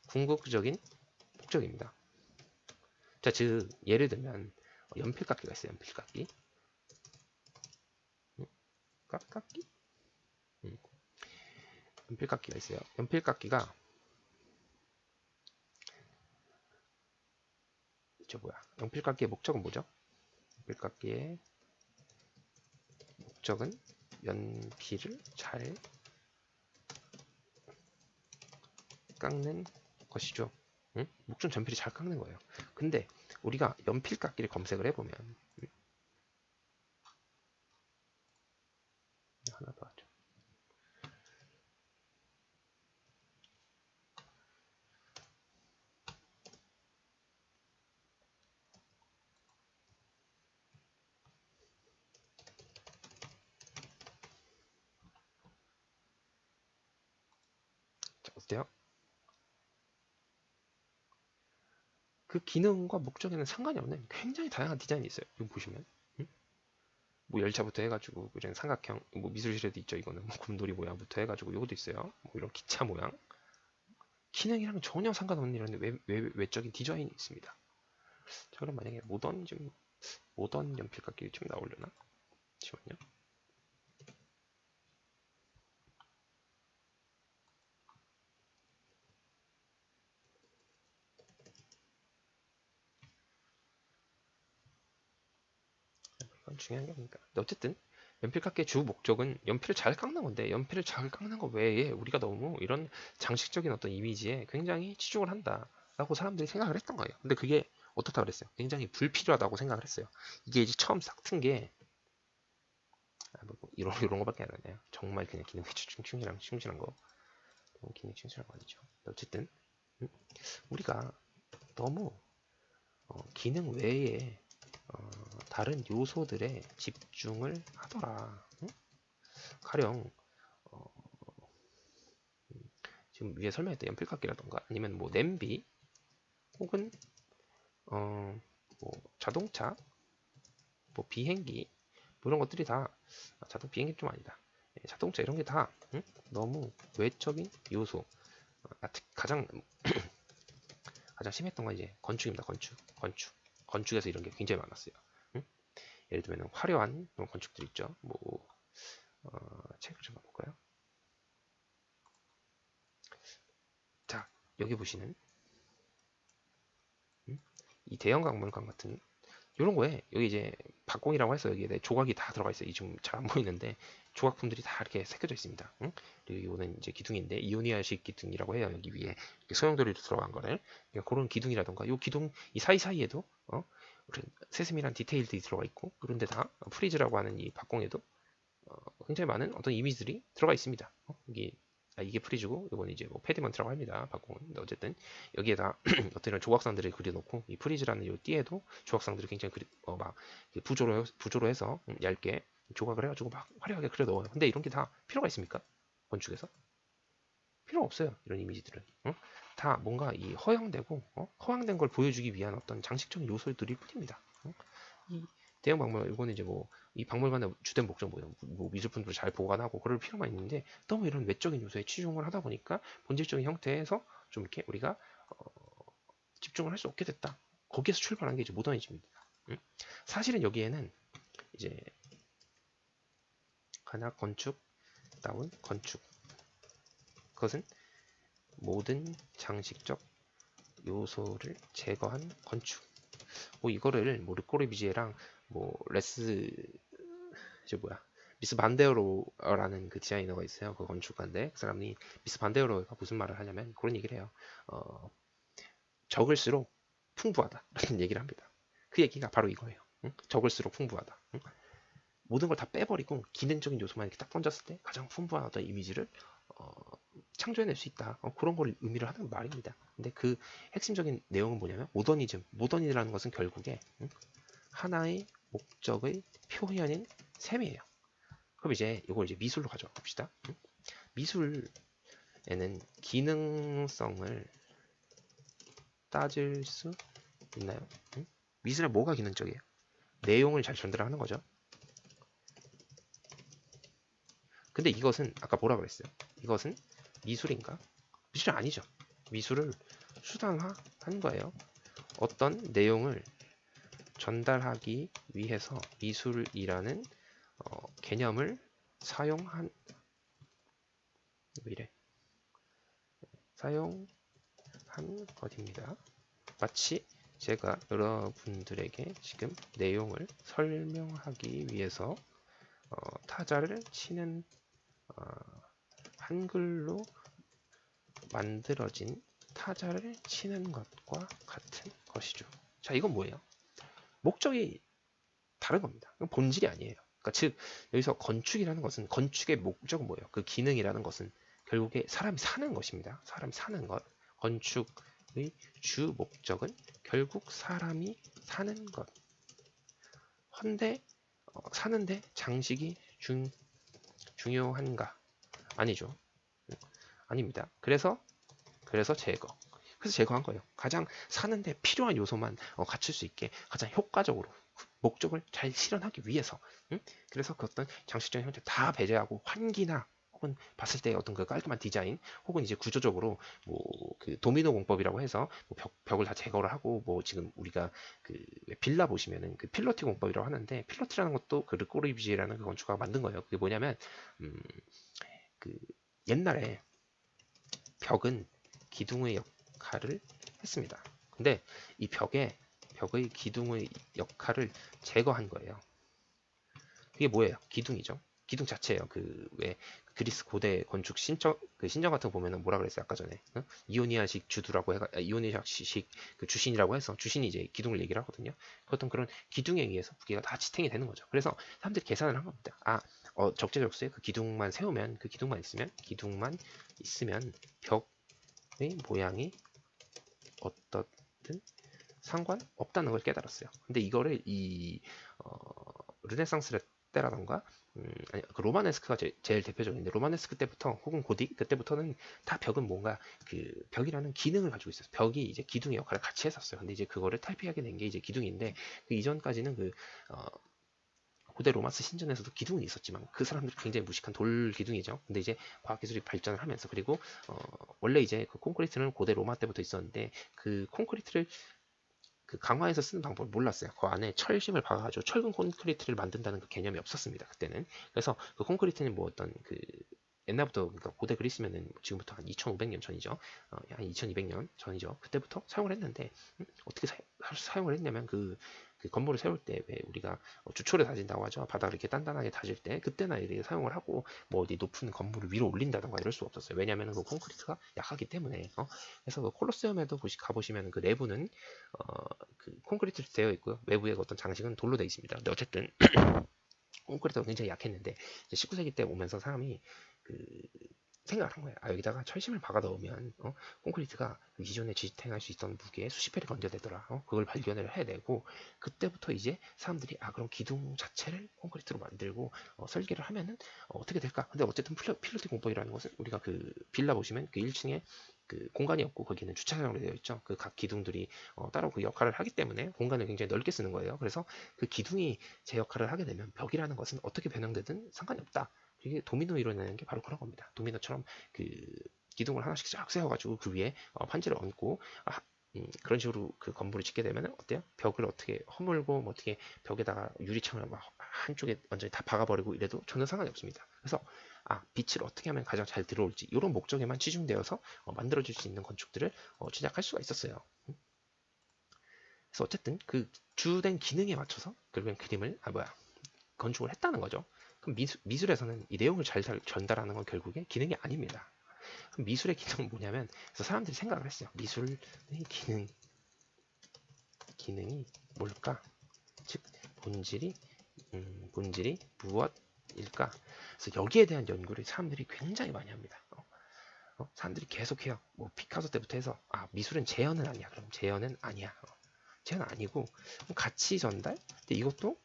궁극적인 목적입니다. 자, 즉 예를 들면 연필깎이가 있어요. 연필깎이. 깎기? 연필깎이가 있어요. 연필깎이가 연필깎이의 목적은 뭐죠? 연필깎이의 목적은 연필을 잘 깎는 것이죠. 목적은 연필이 잘 깎는 거예요. 근데 우리가 연필깎이를 검색을 해보면 하나 더 하죠. 자, 어때요? 그 기능과 목적에는 상관이 없는 굉장히 다양한 디자인이 있어요. 이거 보시면. 뭐 열차부터 해가지고 그냥 삼각형, 뭐 미술실에도 있죠. 이거는 뭐 곰돌이 모양부터 해가지고 이것도 있어요. 뭐 이런 기차 모양. 기능이랑 전혀 상관없는 이런 외적인 디자인이 있습니다. 자, 그럼 만약에 모던 연필깎이 좀 나오려나? 잠시만요. 이건 중요한 게 아닙니까? 근데 어쨌든 연필깎이의 주 목적은 연필을 잘 깎는 건데 연필을 잘 깎는 것 외에 우리가 너무 이런 장식적인 어떤 이미지에 굉장히 치중을 한다라고 사람들이 생각을 했던 거예요. 근데 그게 어떻다 그랬어요? 굉장히 불필요하다고 생각을 했어요. 이게 이제 처음 싹 튼 게 뭐 이런 거밖에 안 하네요. 정말 그냥 기능 충실한 거. 기능 충실한 거 아니죠. 어쨌든 우리가 너무 기능 외에 다른 요소들에 집중을 하더라. 응? 가령 지금 위에 설명했던 연필깎이라던가 아니면 뭐 냄비 혹은 뭐 자동차, 뭐 비행기 뭐 이런 것들이 다 비행기 좀 아니다. 자동차 이런 게 다 너무 외적인 요소. 가장 심했던 건 이제 건축입니다. 건축에서 이런 게 굉장히 많았어요. 예를 들면 화려한 그런 건축들 있죠. 뭐 책을 좀 봐볼까요? 자, 여기 보시는 이 대형 박물관 같은 이런 거에 여기 이제 박공이라고 해서 여기에 조각이 다 들어가 있어요. 지금 잘 안 보이는데 조각품들이 다 이렇게 새겨져 있습니다. 응? 그리고 이거는 이제 기둥인데 이오니아식 기둥이라고 해요. 여기 위에 소용돌이로 들어간 거를 그러니까 그런 기둥이라던가 이 기둥 이 사이사이에도 세세미란 디테일들이 들어가 있고 그런데 다 프리즈라고 하는 이 박공에도 굉장히 많은 어떤 이미지들이 들어가 있습니다. 이게 프리즈고 이건 이제 뭐 패디먼트라고 합니다. 박공은. 근데 어쨌든 여기에다 어떤 이런 조각상들을 그려놓고 이 프리즈라는 이 띠에도 조각상들을 굉장히 막 부조로 해서 얇게 조각을 해가지고 막 화려하게 그려 넣어요. 근데 이런 게 다 필요가 있습니까? 건축에서? 필요 없어요. 이런 이미지들은. 다 뭔가 이 허용되고 허황된 걸 보여주기 위한 어떤 장식적인 요소들일 뿐입니다. 이 대형 박물관 이거는 이제 뭐 이 박물관의 주된 목적 뭐 미술품들을 잘 보관하고 그럴 필요만 있는데 너무 이런 외적인 요소에 치중을 하다 보니까 본질적인 형태에서 좀 이렇게 우리가 집중을 할 수 없게 됐다. 거기에서 출발한 게 이제 모더니즘입니다. 사실은 여기에는 이제 간학 건축 다운 건축. 그것은 모든 장식적 요소를 제거한 건축. 뭐 이거를 뭐 르꼬르비지에랑 뭐 미스 반데어로라는 그 디자이너가 있어요. 그 건축가인데 그 사람이 미스 반데어로가 무슨 말을 하냐면 그런 얘기를 해요. 적을수록 풍부하다라는 얘기를 합니다. 그 얘기가 바로 이거예요. 응? 적을수록 풍부하다. 응? 모든 걸 다 빼버리고 기능적인 요소만 이렇게 딱 던졌을 때 가장 풍부한 이미지를 어, 창조해낼 수 있다. 그런 걸 의미를 하는 말입니다. 근데 그 핵심적인 내용은 뭐냐면 모더니즘. 모더니라는 것은 결국에 하나의 목적의 표현인 셈이에요. 그럼 이제 이걸 이제 미술로 가져와 봅시다. 미술에는 기능성을 따질 수 있나요? 미술에 뭐가 기능적이에요? 내용을 잘 전달하는 거죠. 근데 이것은 아까 뭐라 그랬어요? 이것은 미술인가? 미술이 아니죠. 미술을 수단화한 거예요. 어떤 내용을 전달하기 위해서 미술이라는 개념을 사용한 사용한 것입니다. 마치 제가 여러분들에게 지금 내용을 설명하기 위해서 타자를 치는 한글로 만들어진 타자를 치는 것과 같은 것이죠. 자, 이건 뭐예요? 목적이 다른 겁니다. 본질이 아니에요. 그러니까 즉 여기서 건축이라는 것은 건축의 목적은 뭐예요? 그 기능이라는 것은 결국에 사람이 사는 것입니다. 사람이 사는 것. 건축의 주 목적은 결국 사람이 사는 것. 헌데 사는데 장식이 중요한가? 아니죠. 아닙니다. 그래서 제거. 그래서 제거한 거예요. 가장 사는데 필요한 요소만 갖출 수 있게 가장 효과적으로 목적을 잘 실현하기 위해서. 그래서 그 어떤 장식적인 형태 다 배제하고 환기나 혹은 봤을 때 어떤 그 깔끔한 디자인 혹은 이제 구조적으로 뭐 그 도미노 공법이라고 해서 뭐 벽을 다 제거를 하고 뭐 지금 우리가 그 빌라 보시면은 그 필로티 공법이라고 하는데 필로티라는 것도 그 르꼬르비지에라는 그 건축가가 만든 거예요. 그게 뭐냐면 그 옛날에 벽은 기둥의 역할을 했습니다. 근데 이 벽의 기둥의 역할을 제거한 거예요. 그게 뭐예요? 기둥이죠. 기둥 자체예요. 그 왜 그리스 고대 건축 신전 같은 거 보면은 뭐라 그랬어요? 아까 전에 이오니아식 주두라고 해가 이오니아식 그 주신이라고 해서 주신이 이제 기둥을 얘기를 하거든요. 어떤 그런 기둥에 의해서 무게가 다 지탱이 되는 거죠. 그래서 사람들이 계산을 한 겁니다. 적재적소에 그 기둥만 세우면 기둥만 있으면 벽의 모양이 어떻든 상관없다는 걸 깨달았어요. 근데 이거를 르네상스 때라던가 그 로마네스크가 제일 대표적인데 로마네스크 때부터 혹은 고딕 그때부터는 다 벽은 뭔가 그 벽이라는 기능을 가지고 있었어요. 벽이 이제 기둥의 역할을 같이 했었어요. 근데 이제 그거를 탈피하게 된 게 이제 기둥인데 그 이전까지는 고대 로마스 신전에서도 기둥이 있었지만 그 사람들이 굉장히 무식한 돌 기둥이죠. 근데 이제 과학기술이 발전을 하면서 그리고 원래 이제 그 콘크리트는 고대 로마 때부터 있었는데 그 콘크리트를 그 강화해서 쓰는 방법을 몰랐어요. 그 안에 철심을 박아가지고 철근 콘크리트를 만든다는 그 개념이 없었습니다. 그때는. 그래서 그 콘크리트는 뭐 어떤 그 옛날부터 그러니까 고대 그리스면은 지금부터 한 2,500년 전이죠. 한 2,200년 전이죠. 그때부터 사용을 했는데 어떻게 사용을 했냐면 그 건물을 세울 때 왜 우리가 주초를 다진다고 하죠. 바닥을 이렇게 단단하게 다질 때 그때나 이렇게 사용을 하고 뭐 어디 높은 건물을 위로 올린다던가 이럴 수가 없었어요. 왜냐하면 그 콘크리트가 약하기 때문에. 그래서 그 콜로세움에도 가보시면 그 내부는 그 콘크리트로 되어 있고요. 외부의 어떤 장식은 돌로 되어 있습니다. 근데 어쨌든 콘크리트가 굉장히 약했는데 19세기 때 오면서 사람이 그 생각을 한 거예요. 여기다가 철심을 박아 넣으면 콘크리트가 그 기존에 지탱할 수 있던 무게에 수십 배를 건져내더라. 그걸 발견을 해내고 그때부터 이제 사람들이 그럼 기둥 자체를 콘크리트로 만들고 설계를 하면은 어떻게 될까? 근데 어쨌든 필로티 공법이라는 것은 우리가 그 빌라 보시면 그 1층에 그 공간이 없고 거기는 주차장으로 되어 있죠. 그 각 기둥들이 따로 그 역할을 하기 때문에 공간을 굉장히 넓게 쓰는 거예요. 그래서 그 기둥이 제 역할을 하게 되면 벽이라는 것은 어떻게 변형되든 상관이 없다. 이게 도미노 이론이라는 게 바로 그런 겁니다. 도미노처럼 그 기둥을 하나씩 쫙 세워가지고 그 위에 판지를 얹고 그런 식으로 그 건물을 짓게 되면 어때요? 벽을 어떻게 허물고 뭐 어떻게 벽에다가 유리창을 막 한쪽에 완전히 다 박아버리고 이래도 전혀 상관이 없습니다. 그래서 빛을 어떻게 하면 가장 잘 들어올지 이런 목적에만 치중되어서 만들어질 수 있는 건축들을 제작할 수가 있었어요. 그래서 어쨌든 그 주된 기능에 맞춰서 결국엔 그림을 건축을 했다는 거죠. 그럼 미술에서는 이 내용을 잘 전달하는 건 결국에 기능이 아닙니다. 그럼 미술의 기능은 뭐냐면, 그래서 사람들이 생각을 했어요. 미술의 기능이 뭘까? 즉 본질이 무엇일까? 그래서 여기에 대한 연구를 사람들이 굉장히 많이 합니다. 사람들이 계속해요. 뭐 피카소 때부터 해서 미술은 재현은 아니야. 그럼 재현은 아니야. 재현은 아니고 가치 전달? 근데 이것도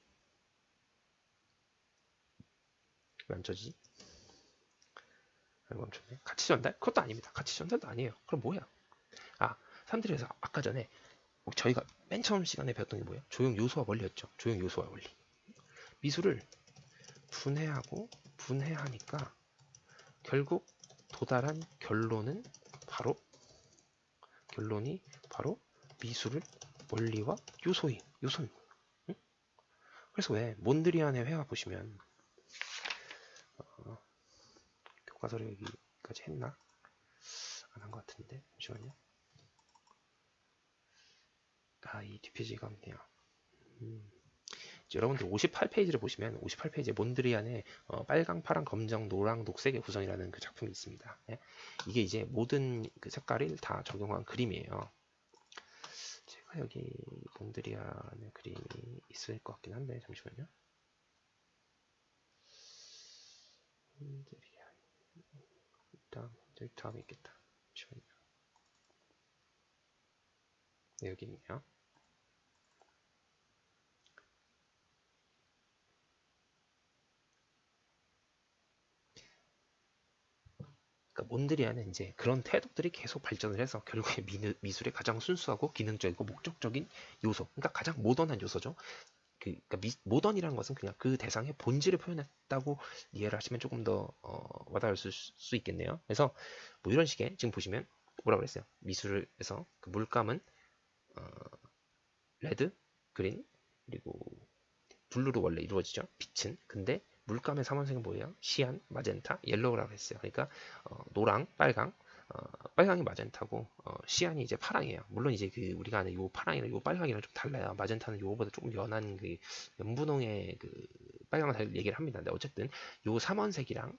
왜 안 쳐지지? 멈췄네. 가치 전달? 그것도 아닙니다. 가치 전달도 아니에요. 그럼 뭐야? 사람들이 그래서 아까 전에 저희가 맨 처음 시간에 배웠던 게 뭐예요? 조형 요소와 원리였죠. 조형 요소와 원리. 미술을 분해하고 분해하니까 결국 도달한 결론이 바로 미술의 원리와 요소인. 응? 그래서 왜 몬드리안의 회화 보시면 교과서를 여기까지 했나? 안 한 것 같은데 잠시만요. 이 뒷페이지가 없네요. 여러분들 58페이지를 보시면 58페이지에 몬드리안의 빨강, 파랑, 검정, 노랑, 녹색의 구성이라는 그 작품이 있습니다. 예? 이게 이제 모든 그 색깔을 다 적용한 그림이에요. 제가 여기 몬드리안의 그림이 있을 것 같긴 한데 잠시만요. 몬드리안 일단 다음에 있겠다. 잠시만요. 네, 여기 있네요. 그러니까 몬드리안은 이제 그런 태도들이 계속 발전을 해서 결국에 미술의 가장 순수하고 기능적이고 목적적인 요소, 그러니까 가장 모던한 요소죠. 그러니까 모던이라는 것은 그냥 그 대상의 본질을 표현했다고 이해를 하시면 조금 더 와닿을 수 있겠네요. 그래서 뭐 이런 식의 지금 보시면 뭐라 그랬어요? 미술에서 그 물감은 어, 레드, 그린 그리고 블루로 원래 이루어지죠. 빛은. 근데 물감의 삼원색은 뭐예요? 시안, 마젠타, 옐로우라고 했어요. 그러니까 노랑, 빨강, 빨강이 마젠타고 시안이 이제 파랑이에요. 물론 이제 그 우리가 아는 요 파랑이랑 요 빨강이랑 좀 달라요. 마젠타는 요거보다 조금 연한 그 연분홍의 그 빨강을 얘기를 합니다. 근데 어쨌든 요 삼원색이랑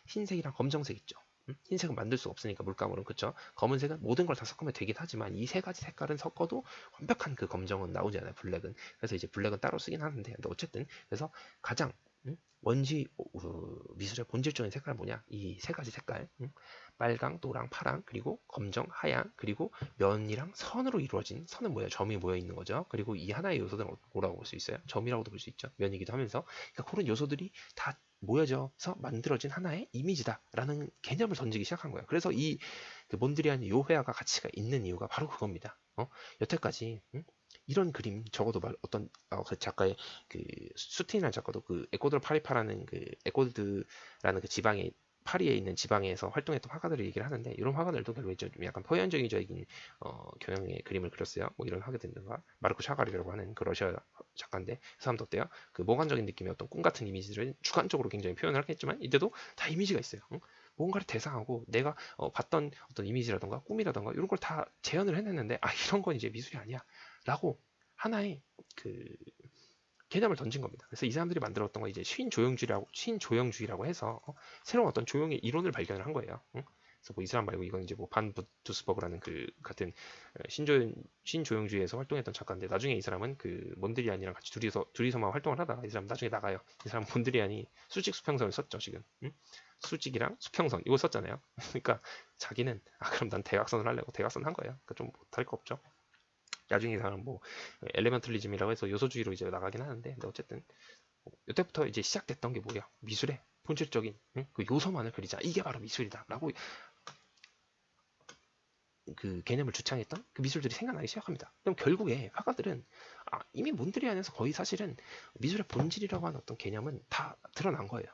흰색이랑 검정색 있죠. 흰색은 만들 수 없으니까 물감으로 그쵸? 검은색은 모든 걸 다 섞으면 되긴 하지만 이 세 가지 색깔은 섞어도 완벽한 그 검정은 나오지 않아요. 블랙은. 그래서 이제 블랙은 따로 쓰긴 하는데 근데 어쨌든 그래서 가장 원시 미술의 본질적인 색깔은 뭐냐? 이 세 가지 색깔. 빨강, 노랑, 파랑, 그리고 검정, 하양, 그리고 면이랑 선으로 이루어진 선은 뭐예요? 점이 모여 있는 거죠. 그리고 이 하나의 요소들은 뭐라고 볼 수 있어요? 점이라고도 볼 수 있죠. 면이기도 하면서 그러니까 그런 요소들이 다 모여져서 만들어진 하나의 이미지다라는 개념을 던지기 시작한 거예요. 그래서 그 몬드리안 요회화가 가치가 있는 이유가 바로 그겁니다. 여태까지 이런 그림 적어도 어떤 그 작가의 그 수틴이라는 작가도 그 에코드 파리파라는 그 에코드라는 그 지방에 파리에 있는 지방에서 활동했던 화가들을 얘기를 하는데 이런 화가들도 결국에 좀 약간 포현적인 경향의 그림을 그렸어요. 뭐 이런 화가들과 마르코 샤가리라고 하는 그 러시아 작가인데 그 사람도 어때요? 그 몽환적인 느낌의 어떤 꿈 같은 이미지를 주관적으로 굉장히 표현을 하겠지만 이때도 다 이미지가 있어요. 뭔가를 대상하고 내가 봤던 어떤 이미지라던가 꿈이라던가 이런 걸 다 재현을 해냈는데 이런 건 이제 미술이 아니야 라고 하나의 그 개념을 던진 겁니다. 그래서 이 사람들이 만들었던 건 이제 신조형주의라고 해서 새로운 어떤 조형의 이론을 발견을 한 거예요. 그래서 뭐 이 사람 말고 이건 이제 뭐 반 두스버그라는 그 같은 신조형주의에서 활동했던 작가인데 나중에 이 사람은 그 몬드리안이랑 같이 둘이서만 활동을 하다가 이 사람 나중에 나가요. 이 사람 몬드리안이 수직 수평선을 썼죠 지금. 수직이랑 수평선 이거 썼잖아요. 그러니까 자기는 그럼 난 대각선을 하려고 대각선 한 거예요. 그러니까 좀 못할 거 없죠. 나중에 이 사람은 뭐 엘레멘털리즘이라고 해서 요소주의로 이제 나가긴 하는데 근데 어쨌든 이때부터 이제 시작됐던 게 뭐야? 미술의 본질적인 그 요소만을 그리자. 이게 바로 미술이다라고 그 개념을 주창했던 그 미술들이 생겨나기 시작합니다. 그럼 결국에 화가들은 이미 몬드리안에서 거의 사실은 미술의 본질이라고 하는 어떤 개념은 다 드러난 거예요.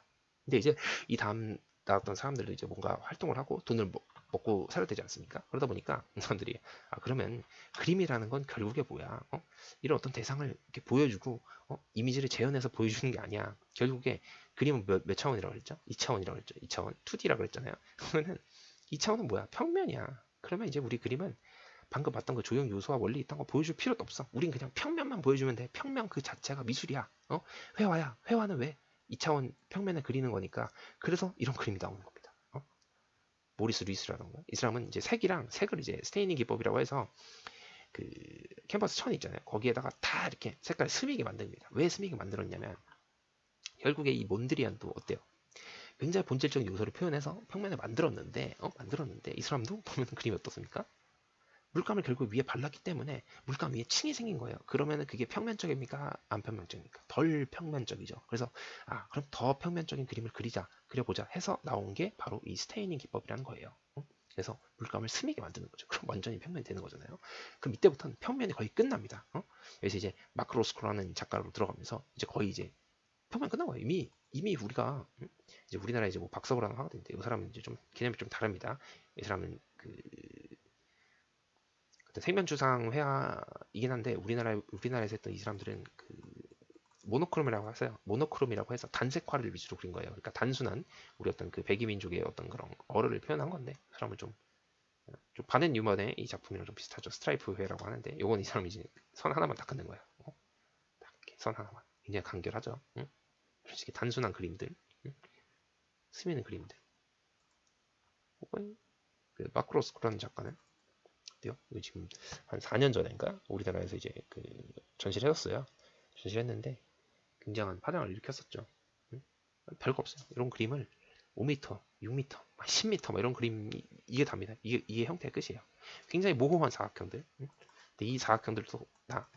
근데 이제 이 다음 나왔던 사람들도 이제 뭔가 활동을 하고 돈을 먹고 살아야 되지 않습니까? 그러다 보니까 사람들이 그러면 그림이라는 건 결국에 뭐야? 이런 어떤 대상을 이렇게 보여주고 이미지를 재현해서 보여주는 게 아니야. 결국에 그림은 몇 차원이라고 그랬죠? 2차원이라고 그랬죠. 2차원, 2D라고 그랬잖아요. 그러면은 2차원은 뭐야? 평면이야. 그러면 이제 우리 그림은 방금 봤던 그 조형 요소와 원리 있던 거 보여줄 필요도 없어. 우린 그냥 평면만 보여주면 돼. 평면 그 자체가 미술이야. 회화야. 회화는 왜? 2차원 평면을 그리는 거니까. 그래서 이런 그림이 나오는 겁니다. 모리스 루이스라던가 이 사람은 이제 색이랑 색을 이제 스테이닝 기법이라고 해서 그 캔버스 천 있잖아요. 거기에다가 다 이렇게 색깔 스미게 만듭니다. 왜 스미게 만들었냐면 결국에 이 몬드리안도 어때요? 굉장히 본질적인 요소를 표현해서 평면을 만들었는데 이 사람도 보면 그림이 어떻습니까? 물감을 결국 위에 발랐기 때문에 물감 위에 층이 생긴 거예요. 그러면 그게 평면적입니까? 안 평면적입니까? 덜 평면적이죠. 그래서 그럼 더 평면적인 그림을 그려보자 해서 나온 게 바로 이 스테이닝 기법이라는 거예요. 그래서 물감을 스미게 만드는 거죠. 그럼 완전히 평면이 되는 거잖아요. 그럼 이때부터는 평면이 거의 끝납니다. 그래서 이제 마크 로스코라는 작가로 들어가면서 이제 거의 이제 평면 끝난 거예요. 이미 우리가 이제 우리나라에 이제 뭐 박서구라는 화가 있는데 이 사람은 이제 좀 개념이 좀 다릅니다. 이 사람은 그 생면주상 회화이긴 한데 우리나라에서 했던 이 사람들은 그 모노크롬이라고 하세요. 모노크롬이라고 해서 단색화를 위주로 그린 거예요. 그러니까 단순한 우리 어떤 그 백이민족의 어떤 그런 어를 표현한 건데 그 사람은 좀 반은 유머의 이 작품이랑 좀 비슷하죠. 스트라이프 회라고 하는데 요건 이 사람이 이제 선 하나만 딱 긋는 거예요. 딱 이렇게 선 하나만. 굉장히 간결하죠. 응? 솔직히 단순한 그림들, 응? 스미는 그림들. 혹은 그 마크로스크라는 작가는 어때요? 이거 지금 한 4년 전인가 우리나라에서 이제 그 전시를 했었어요. 전시를 했는데 굉장한 파장을 일으켰었죠. 응? 별거 없어요. 이런 그림을 5m, 6m, 10m 이런 그림 이게 답니다. 이게 형태의 끝이에요. 굉장히 모호한 사각형들. 응? 근데 이 사각형들도 다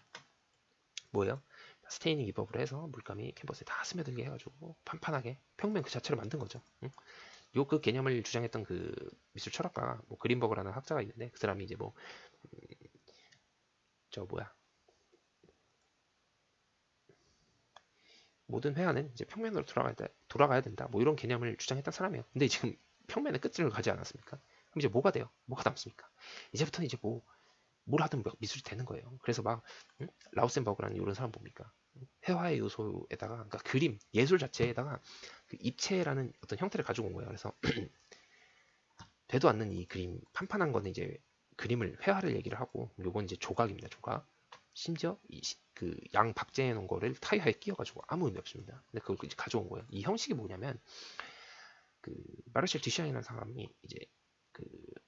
뭐예요? 스테이닝 기법으로 해서 물감이 캔버스에 다 스며들게 해가지고 판판하게 평면 그 자체를 만든 거죠. 응? 요 그 개념을 주장했던 그 미술 철학가 뭐 그린버그라는 학자가 있는데 그 사람이 이제 뭐 저 뭐야 모든 회화는 이제 평면으로 돌아가야 된다. 뭐 이런 개념을 주장했던 사람이에요. 근데 지금 평면의 끝을 가지 않았습니까? 그럼 이제 뭐가 돼요? 뭐가 남습니까? 이제부터는 이제 뭘 하든 미술이 되는 거예요. 그래서 막 라우센버그라는 이런 사람 뭡니까? 회화의 요소에다가 그러니까 그림, 예술 자체에다가 그 입체라는 어떤 형태를 가지고 온 거예요. 그래서 되도 않는 이 그림, 판판한 거는 이제 그림을 회화를 얘기를 하고 요건 이제 조각입니다. 조각. 심지어 그 양 박제해 놓은 거를 타이어에 끼워가지고 아무 의미 없습니다. 근데 그걸 이제 가져온 거예요. 이 형식이 뭐냐면 그 마르셀 듀샹이라는 사람이 이제 그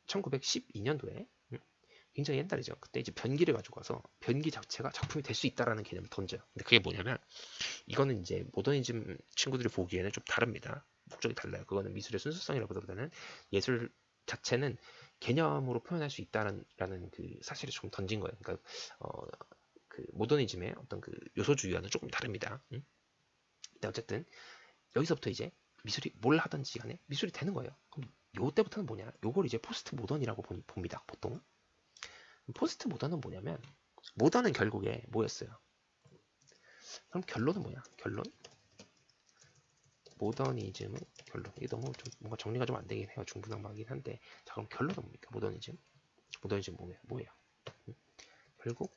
1912년도에 굉장히 옛날이죠. 그때 이제 변기를 가지고 와서 변기 자체가 작품이 될 수 있다라는 개념을 던져요. 근데 그게 뭐냐면 이거는 이제 모더니즘 친구들이 보기에는 좀 다릅니다. 목적이 달라요. 그거는 미술의 순수성이라기보다는 예술 자체는 개념으로 표현할 수 있다는 그 사실을 좀 던진 거예요. 그러니까 그 모더니즘의 어떤 그 요소주의와는 조금 다릅니다. 근데 어쨌든 여기서부터 이제 미술이 뭘 하든지 간에 미술이 되는 거예요. 그럼 요 때부터는 뭐냐? 요걸 이제 포스트 모던이라고 봅니다. 보통. 포스트 모던은 뭐냐면 모던은 결국에 뭐였어요? 그럼 결론은 뭐냐? 결론? 모더니즘은 결론. 이게 너무 좀 뭔가 정리가 좀 안 되긴 해요. 중구난방이긴 한데. 자, 그럼 결론은 뭡니까? 모더니즘. 모더니즘 뭐예요? 결국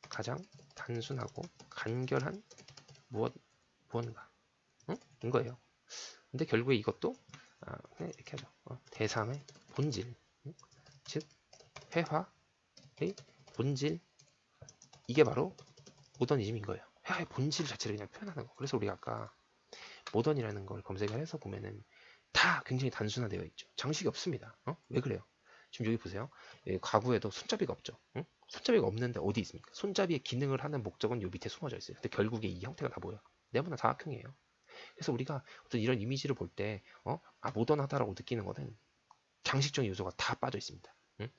가장 단순하고 간결한 무언가. 응? 인 거예요. 근데 결국에 이것도 이렇게 하죠. 대상의 본질. 응? 즉 회화의 본질. 이게 바로 모더니즘인 거예요. 회화의 본질 자체를 그냥 표현하는 거. 그래서 우리가 아까 모던이라는 걸 검색을 해서 보면은 다 굉장히 단순화되어 있죠. 장식이 없습니다. 왜 그래요? 지금 여기 보세요. 여기 가구에도 손잡이가 없죠. 응? 손잡이가 없는데 어디 있습니까? 손잡이의 기능을 하는 목적은 요 밑에 숨어져 있어요. 근데 결국에 이 형태가 다 뭐예요? 네모나 사각형이에요. 그래서 우리가 어떤 이런 이미지를 볼 때, 모던하다라고 느끼는 거는 장식적인 요소가 다 빠져 있습니다. 응?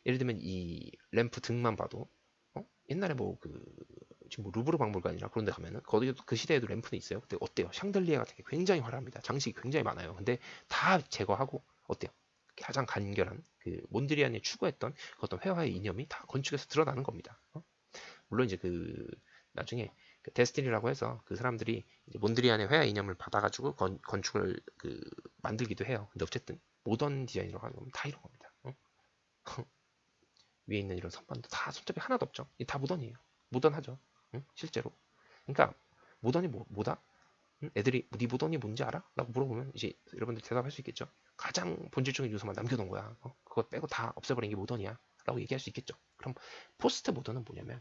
예를 들면 이 램프 등만 봐도, 옛날에 지금 뭐 루브르 박물관이나 그런 데 가면은 거기도 그 시대에도 램프는 있어요. 근데 어때요? 샹들리에 같은 게 굉장히 화려합니다. 장식이 굉장히 많아요. 근데 다 제거하고 어때요? 가장 간결한 그 몬드리안이 추구했던 그 어떤 회화의 이념이 다 건축에서 드러나는 겁니다. 물론 이제 그 나중에 그 데스티니라고 해서 그 사람들이 이제 몬드리안의 회화 이념을 받아가지고 건축을 만들기도 해요. 근데 어쨌든 모던 디자인이라고 하는 건 다 이런 겁니다. 위에 있는 이런 선반도 다 손잡이 하나도 없죠. 다 모던이에요. 모던하죠. 응? 실제로. 그러니까 모던이 뭐다? 애들이 네 모던이 뭔지 알아? 라고 물어보면 이제 여러분들 대답할 수 있겠죠. 가장 본질적인 요소만 남겨놓은 거야. 그것 빼고 다 없애버린 게 모던이야. 라고 얘기할 수 있겠죠. 그럼 포스트 모던은 뭐냐면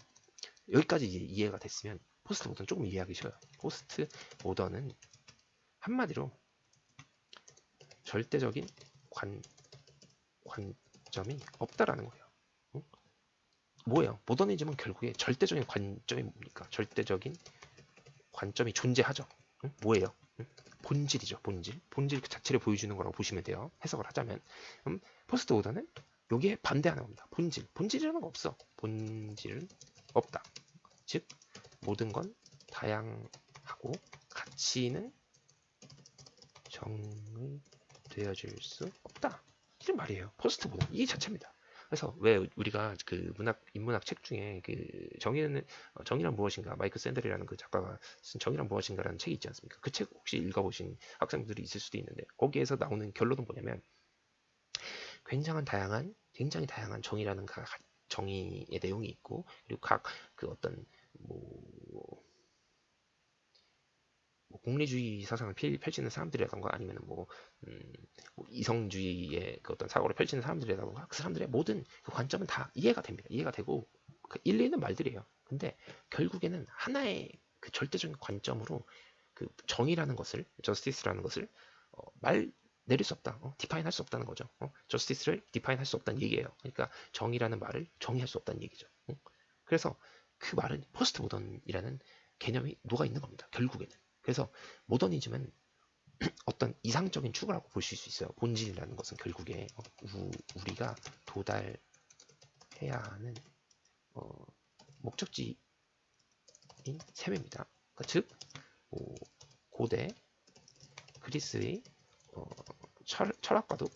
여기까지 이제 이해가 됐으면 포스트 모던 조금 이해하기 쉬워요. 포스트 모던은 한마디로 절대적인 관점이 없다라는 거예요. 뭐예요? 모더니즘은 결국에 절대적인 관점이 뭡니까? 절대적인 관점이 존재하죠. 뭐예요? 본질이죠. 본질 그 자체를 보여주는 거라고 보시면 돼요. 해석을 하자면 포스트 모던은 여기에 반대하는 겁니다. 본질이라는 거 없어. 본질은 없다. 즉 모든 건 다양하고 가치는 정의되어질 수 없다. 이런 말이에요. 포스트 모던 이 자체입니다. 그래서 왜 우리가 그 인문학 책 중에 그 정의란 무엇인가 마이크 샌델이라는 그 작가가 쓴 정의란 무엇인가라는 책이 있지 않습니까? 그 책 혹시 읽어보신 학생들이 있을 수도 있는데 거기에서 나오는 결론은 뭐냐면 굉장히 다양한 정의라는 정의의 내용이 있고 그리고 각 그 어떤 뭐 공리주의 사상을 펼치는 사람들이라던가 아니면 뭐 이성주의의 그 어떤 사고를 펼치는 사람들이라던가 그 사람들의 모든 그 관점은 다 이해가 됩니다. 이해가 되고 그 일리 있는 말들이에요. 근데 결국에는 하나의 그 절대적인 관점으로 그 정의라는 것을, 저스티스라는 것을 말 내릴 수 없다. 디파인 할 수 없다는 거죠. 저스티스를 디파인 할 수 없다는 얘기예요. 그러니까 정의라는 말을 정의할 수 없다는 얘기죠. 그래서 그 말은 포스트 모던이라는 개념이 녹아 있는 겁니다. 결국에는. 그래서 모더니즘은 어떤 이상적인 추구라고 보실 수 있어요. 본질이라는 것은 결국에 우리가 도달해야 하는 목적지인 셈입니다. 그러니까 즉 고대 그리스의 철학과도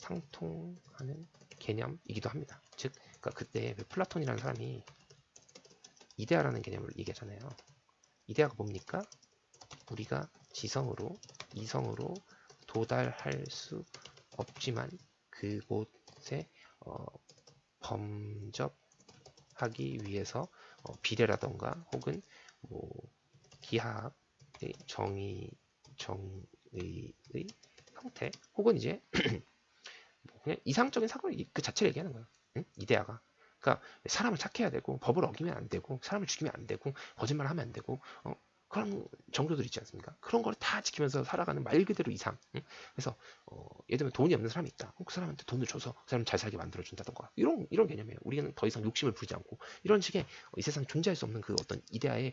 일맥상통하는 개념이기도 합니다. 즉 그러니까 그때 플라톤이라는 사람이 이데아라는 개념을 얘기하잖아요. 이데아가 뭡니까? 우리가 지성으로 이성으로 도달할 수 없지만 그곳에 범접하기 위해서 비례라던가 혹은 뭐 기하의 정의의 형태 혹은 이제 그냥 이상적인 사고를 그 자체를 얘기하는 거예요. 이데아가. 그러니까 사람을 착해야 되고 법을 어기면 안 되고 사람을 죽이면 안 되고 거짓말 하면 안 되고 그런 정도들 있지 않습니까? 그런 걸 다 지키면서 살아가는 말 그대로 이상. 그래서 예를 들면 돈이 없는 사람이 있다. 그 사람한테 돈을 줘서 그 사람 잘 살게 만들어준다던가 이런 개념이에요. 우리는 더 이상 욕심을 부리지 않고 이런 식의 이 세상에 존재할 수 없는 그 어떤 이데아의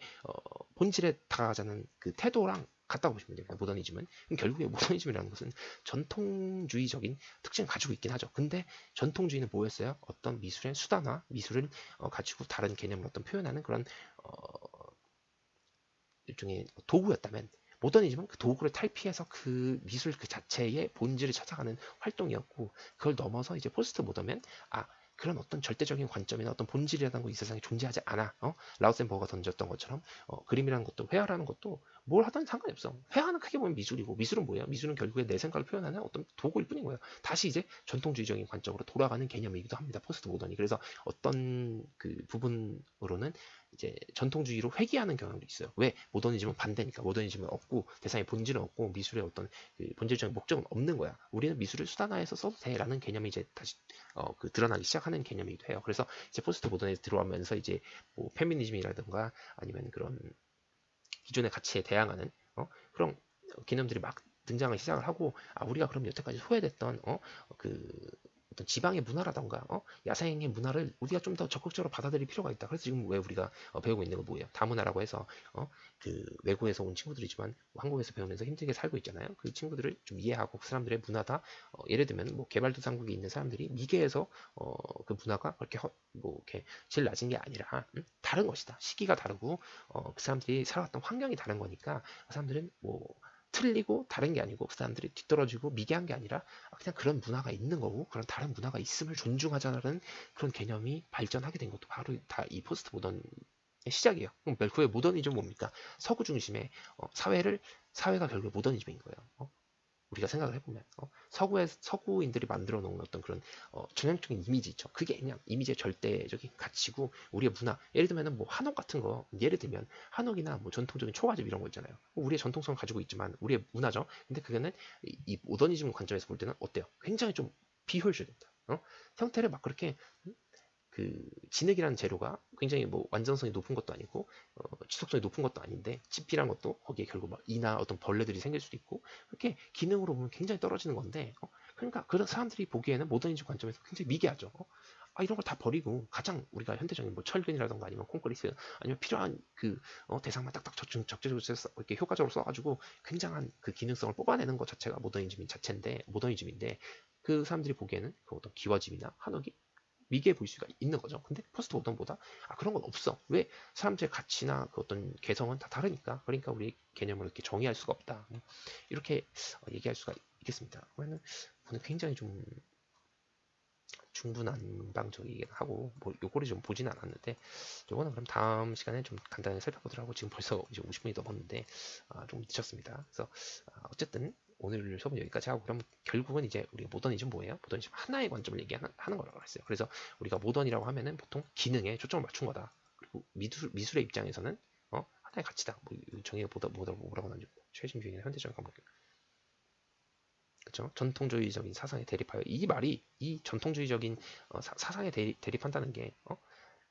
본질에 다가가자는 그 태도랑 같다고 보시면 돼요. 모더니즘은. 결국에 모더니즘이라는 것은 전통주의적인 특징을 가지고 있긴 하죠. 근데 전통주의는 뭐였어요? 어떤 미술의 수단화, 미술을 가지고 다른 개념을 어떤 표현하는 그런 일종의 도구였다면 모더니즘은 그 도구를 탈피해서 그 미술 그 자체의 본질을 찾아가는 활동이었고 그걸 넘어서 이제 포스트 모더면 그런 어떤 절대적인 관점이나 어떤 본질이라는 거 이 세상에 존재하지 않아. 라우센버거가 던졌던 것처럼 그림이라는 것도 회화라는 것도 뭘 하든 상관이 없어. 회화는 크게 보면 미술이고 미술은 뭐예요? 미술은 결국에 내 생각을 표현하는 어떤 도구일 뿐인 거예요. 다시 이제 전통주의적인 관점으로 돌아가는 개념이기도 합니다. 포스트 모던이. 그래서 어떤 그 부분으로는 이제 전통주의로 회귀하는 경향도 있어요. 왜? 모더니즘은 반대니까. 모더니즘은 없고 대상의 본질은 없고 미술의 어떤 그 본질적인 목적은 없는 거야. 우리는 미술을 수단화해서 써도 돼라는 개념이 이제 다시 그 드러나기 시작하는 개념이기도 해요. 그래서 이제 포스트 모던에 들어오면서 이제 뭐 페미니즘이라든가 아니면 그런 기존의 가치에 대항하는 그런 개념들이 막 등장을 시작을 하고 우리가 그럼 여태까지 소외됐던 그 어떤 지방의 문화라던가 야생의 문화를 우리가 좀 더 적극적으로 받아들일 필요가 있다. 그래서 지금 왜 우리가 배우고 있는 거 뭐예요? 다문화라고 해서 그 외국에서 온 친구들이지만 한국에서 배우면서 힘들게 살고 있잖아요. 그 친구들을 좀 이해하고 그 사람들의 문화다. 예를 들면 뭐 개발도상국에 있는 사람들이 미개에서 그 문화가 그렇게 뭐 이렇게 제일 낮은 게 아니라 다른 것이다. 시기가 다르고 그 사람들이 살아왔던 환경이 다른 거니까 그 사람들은 뭐 틀리고 다른 게 아니고 그 사람들이 뒤떨어지고 미개한 게 아니라 그냥 그런 문화가 있는 거고 그런 다른 문화가 있음을 존중하자는 그런 개념이 발전하게 된 것도 바로 다 이 포스트 모던의 시작이에요. 그럼 멜크의 모더니즘 뭡니까? 서구 중심의 사회가 결국 모더니즘인 거예요. 우리가 생각을 해보면 서구인들이 만들어 놓은 어떤 그런 전형적인 이미지 있죠. 그게 그냥 이미지의 절대적인 가치고 우리의 문화. 예를 들면은 뭐 한옥 같은 거, 예를 들면 한옥이나 뭐 전통적인 초가집 이런 거 있잖아요. 우리의 전통성을 가지고 있지만 우리의 문화죠. 근데 그거는 이 모더니즘 관점에서 볼 때는 어때요? 굉장히 좀 비효율적이다. 형태를 막 그렇게 그 진흙이라는 재료가 굉장히 뭐 완전성이 높은 것도 아니고 지속성이 높은 것도 아닌데 찝필한 것도 거기에 결국 막 이나 어떤 벌레들이 생길 수도 있고 그렇게 기능으로 보면 굉장히 떨어지는 건데 그러니까 그런 사람들이 보기에는 모더니즘 관점에서 굉장히 미개하죠. 이런 걸 다 버리고 가장 우리가 현대적인 뭐 철근이라던가 아니면 콘크리트 아니면 필요한 그 대상만 딱딱 적재적으로 이렇게 효과적으로 써가지고 굉장한 그 기능성을 뽑아내는 것 자체가 모더니즘인데 그 사람들이 보기에는 그 어떤 기와집이나 한옥이 미개해 보일 수가 있는 거죠. 근데 포스트 모던보다 그런 건 없어. 왜? 사람들의 가치나 그 어떤 개성은 다 다르니까. 그러니까 우리 개념을 이렇게 정의할 수가 없다. 이렇게 얘기할 수가 있겠습니다. 그러면 저는 굉장히 좀 중구난방적이긴 하고 뭐 요거를 좀 보진 않았는데 요거는 그럼 다음 시간에 좀 간단히 살펴보도록 하고 지금 벌써 이제 50분이 넘었는데 좀 늦췄습니다. 그래서 어쨌든 오늘 수업은 여기까지 하고 그럼 결국은 이제 우리가 모더니즘 뭐예요? 모더니즘 하나의 관점을 얘기하는 거라고 했어요. 그래서 우리가 모던이라고 하면은 보통 기능에 초점을 맞춘 거다. 그리고 미술의 입장에서는 하나의 가치다. 뭐 정의가 뭐라고 나는지 최신 주의나 현대적인 감각 그렇죠? 전통주의적인 사상에 대립하여 이 말이 이 전통주의적인 사상에 대립한다는 게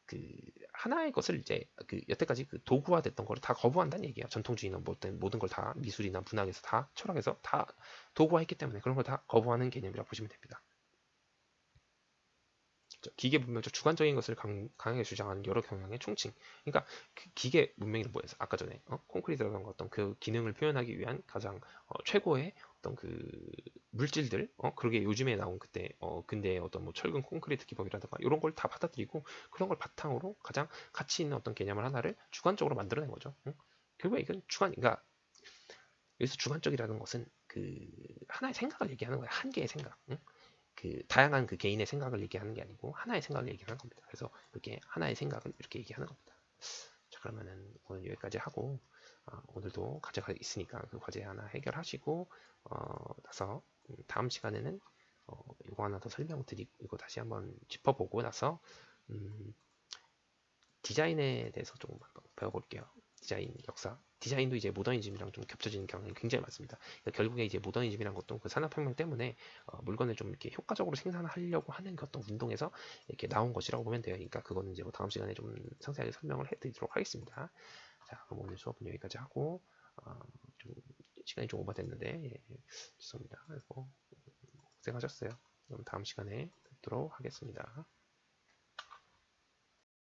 그 하나의 것을 이제 그 여태까지 그 도구화됐던 거를 다 거부한다는 얘기예요. 전통주의는 모든 걸 다 미술이나 문학에서 다 철학에서 다 도구화했기 때문에 그런 걸 다 거부하는 개념이라고 보시면 됩니다. 기계 문명적 주관적인 것을 강하게 주장하는 여러 경향의 총칭. 그러니까 그 기계 문명이 뭐였어? 아까 전에 콘크리트라던가 어떤 그 기능을 표현하기 위한 가장 최고의 어떤 그 물질들, 그러게 요즘에 나온 그때 근대의 어떤 뭐 철근 콘크리트 기법이라든가 이런 걸 다 받아들이고 그런 걸 바탕으로 가장 가치 있는 어떤 개념을 하나를 주관적으로 만들어낸 거죠. 결국에 이건 그러니까 여기서 주관적이라는 것은 그 하나의 생각을 얘기하는 거예요. 한 개의 생각. 그 다양한 그 개인의 생각을 얘기하는 게 아니고 하나의 생각을 얘기하는 겁니다. 그래서 이렇게 하나의 생각을 이렇게 얘기하는 겁니다. 자 그러면은 오늘 여기까지 하고 오늘도 과제가 있으니까 그 과제 하나 해결하시고 나서 다음 시간에는 이거 하나 더 설명드리고 다시 한번 짚어보고 나서 음, 디자인에 대해서 조금 한번 배워볼게요. 디자인 역사. 디자인도 이제 모더니즘이랑 좀 겹쳐지는 경향이 굉장히 많습니다. 그러니까 결국에 이제 모더니즘이란 것도 그 산업혁명 때문에 물건을 좀 이렇게 효과적으로 생산하려고 하는 그 어떤 운동에서 이렇게 나온 것이라고 보면 돼요. 그러니까 그거는 이제 뭐 다음 시간에 좀 상세하게 설명을 해드리도록 하겠습니다. 자, 그럼 오늘 수업은 여기까지 하고 좀 시간이 좀 오버됐는데 죄송합니다. 그리고 고생하셨어요. 그럼 다음 시간에 뵙도록 하겠습니다.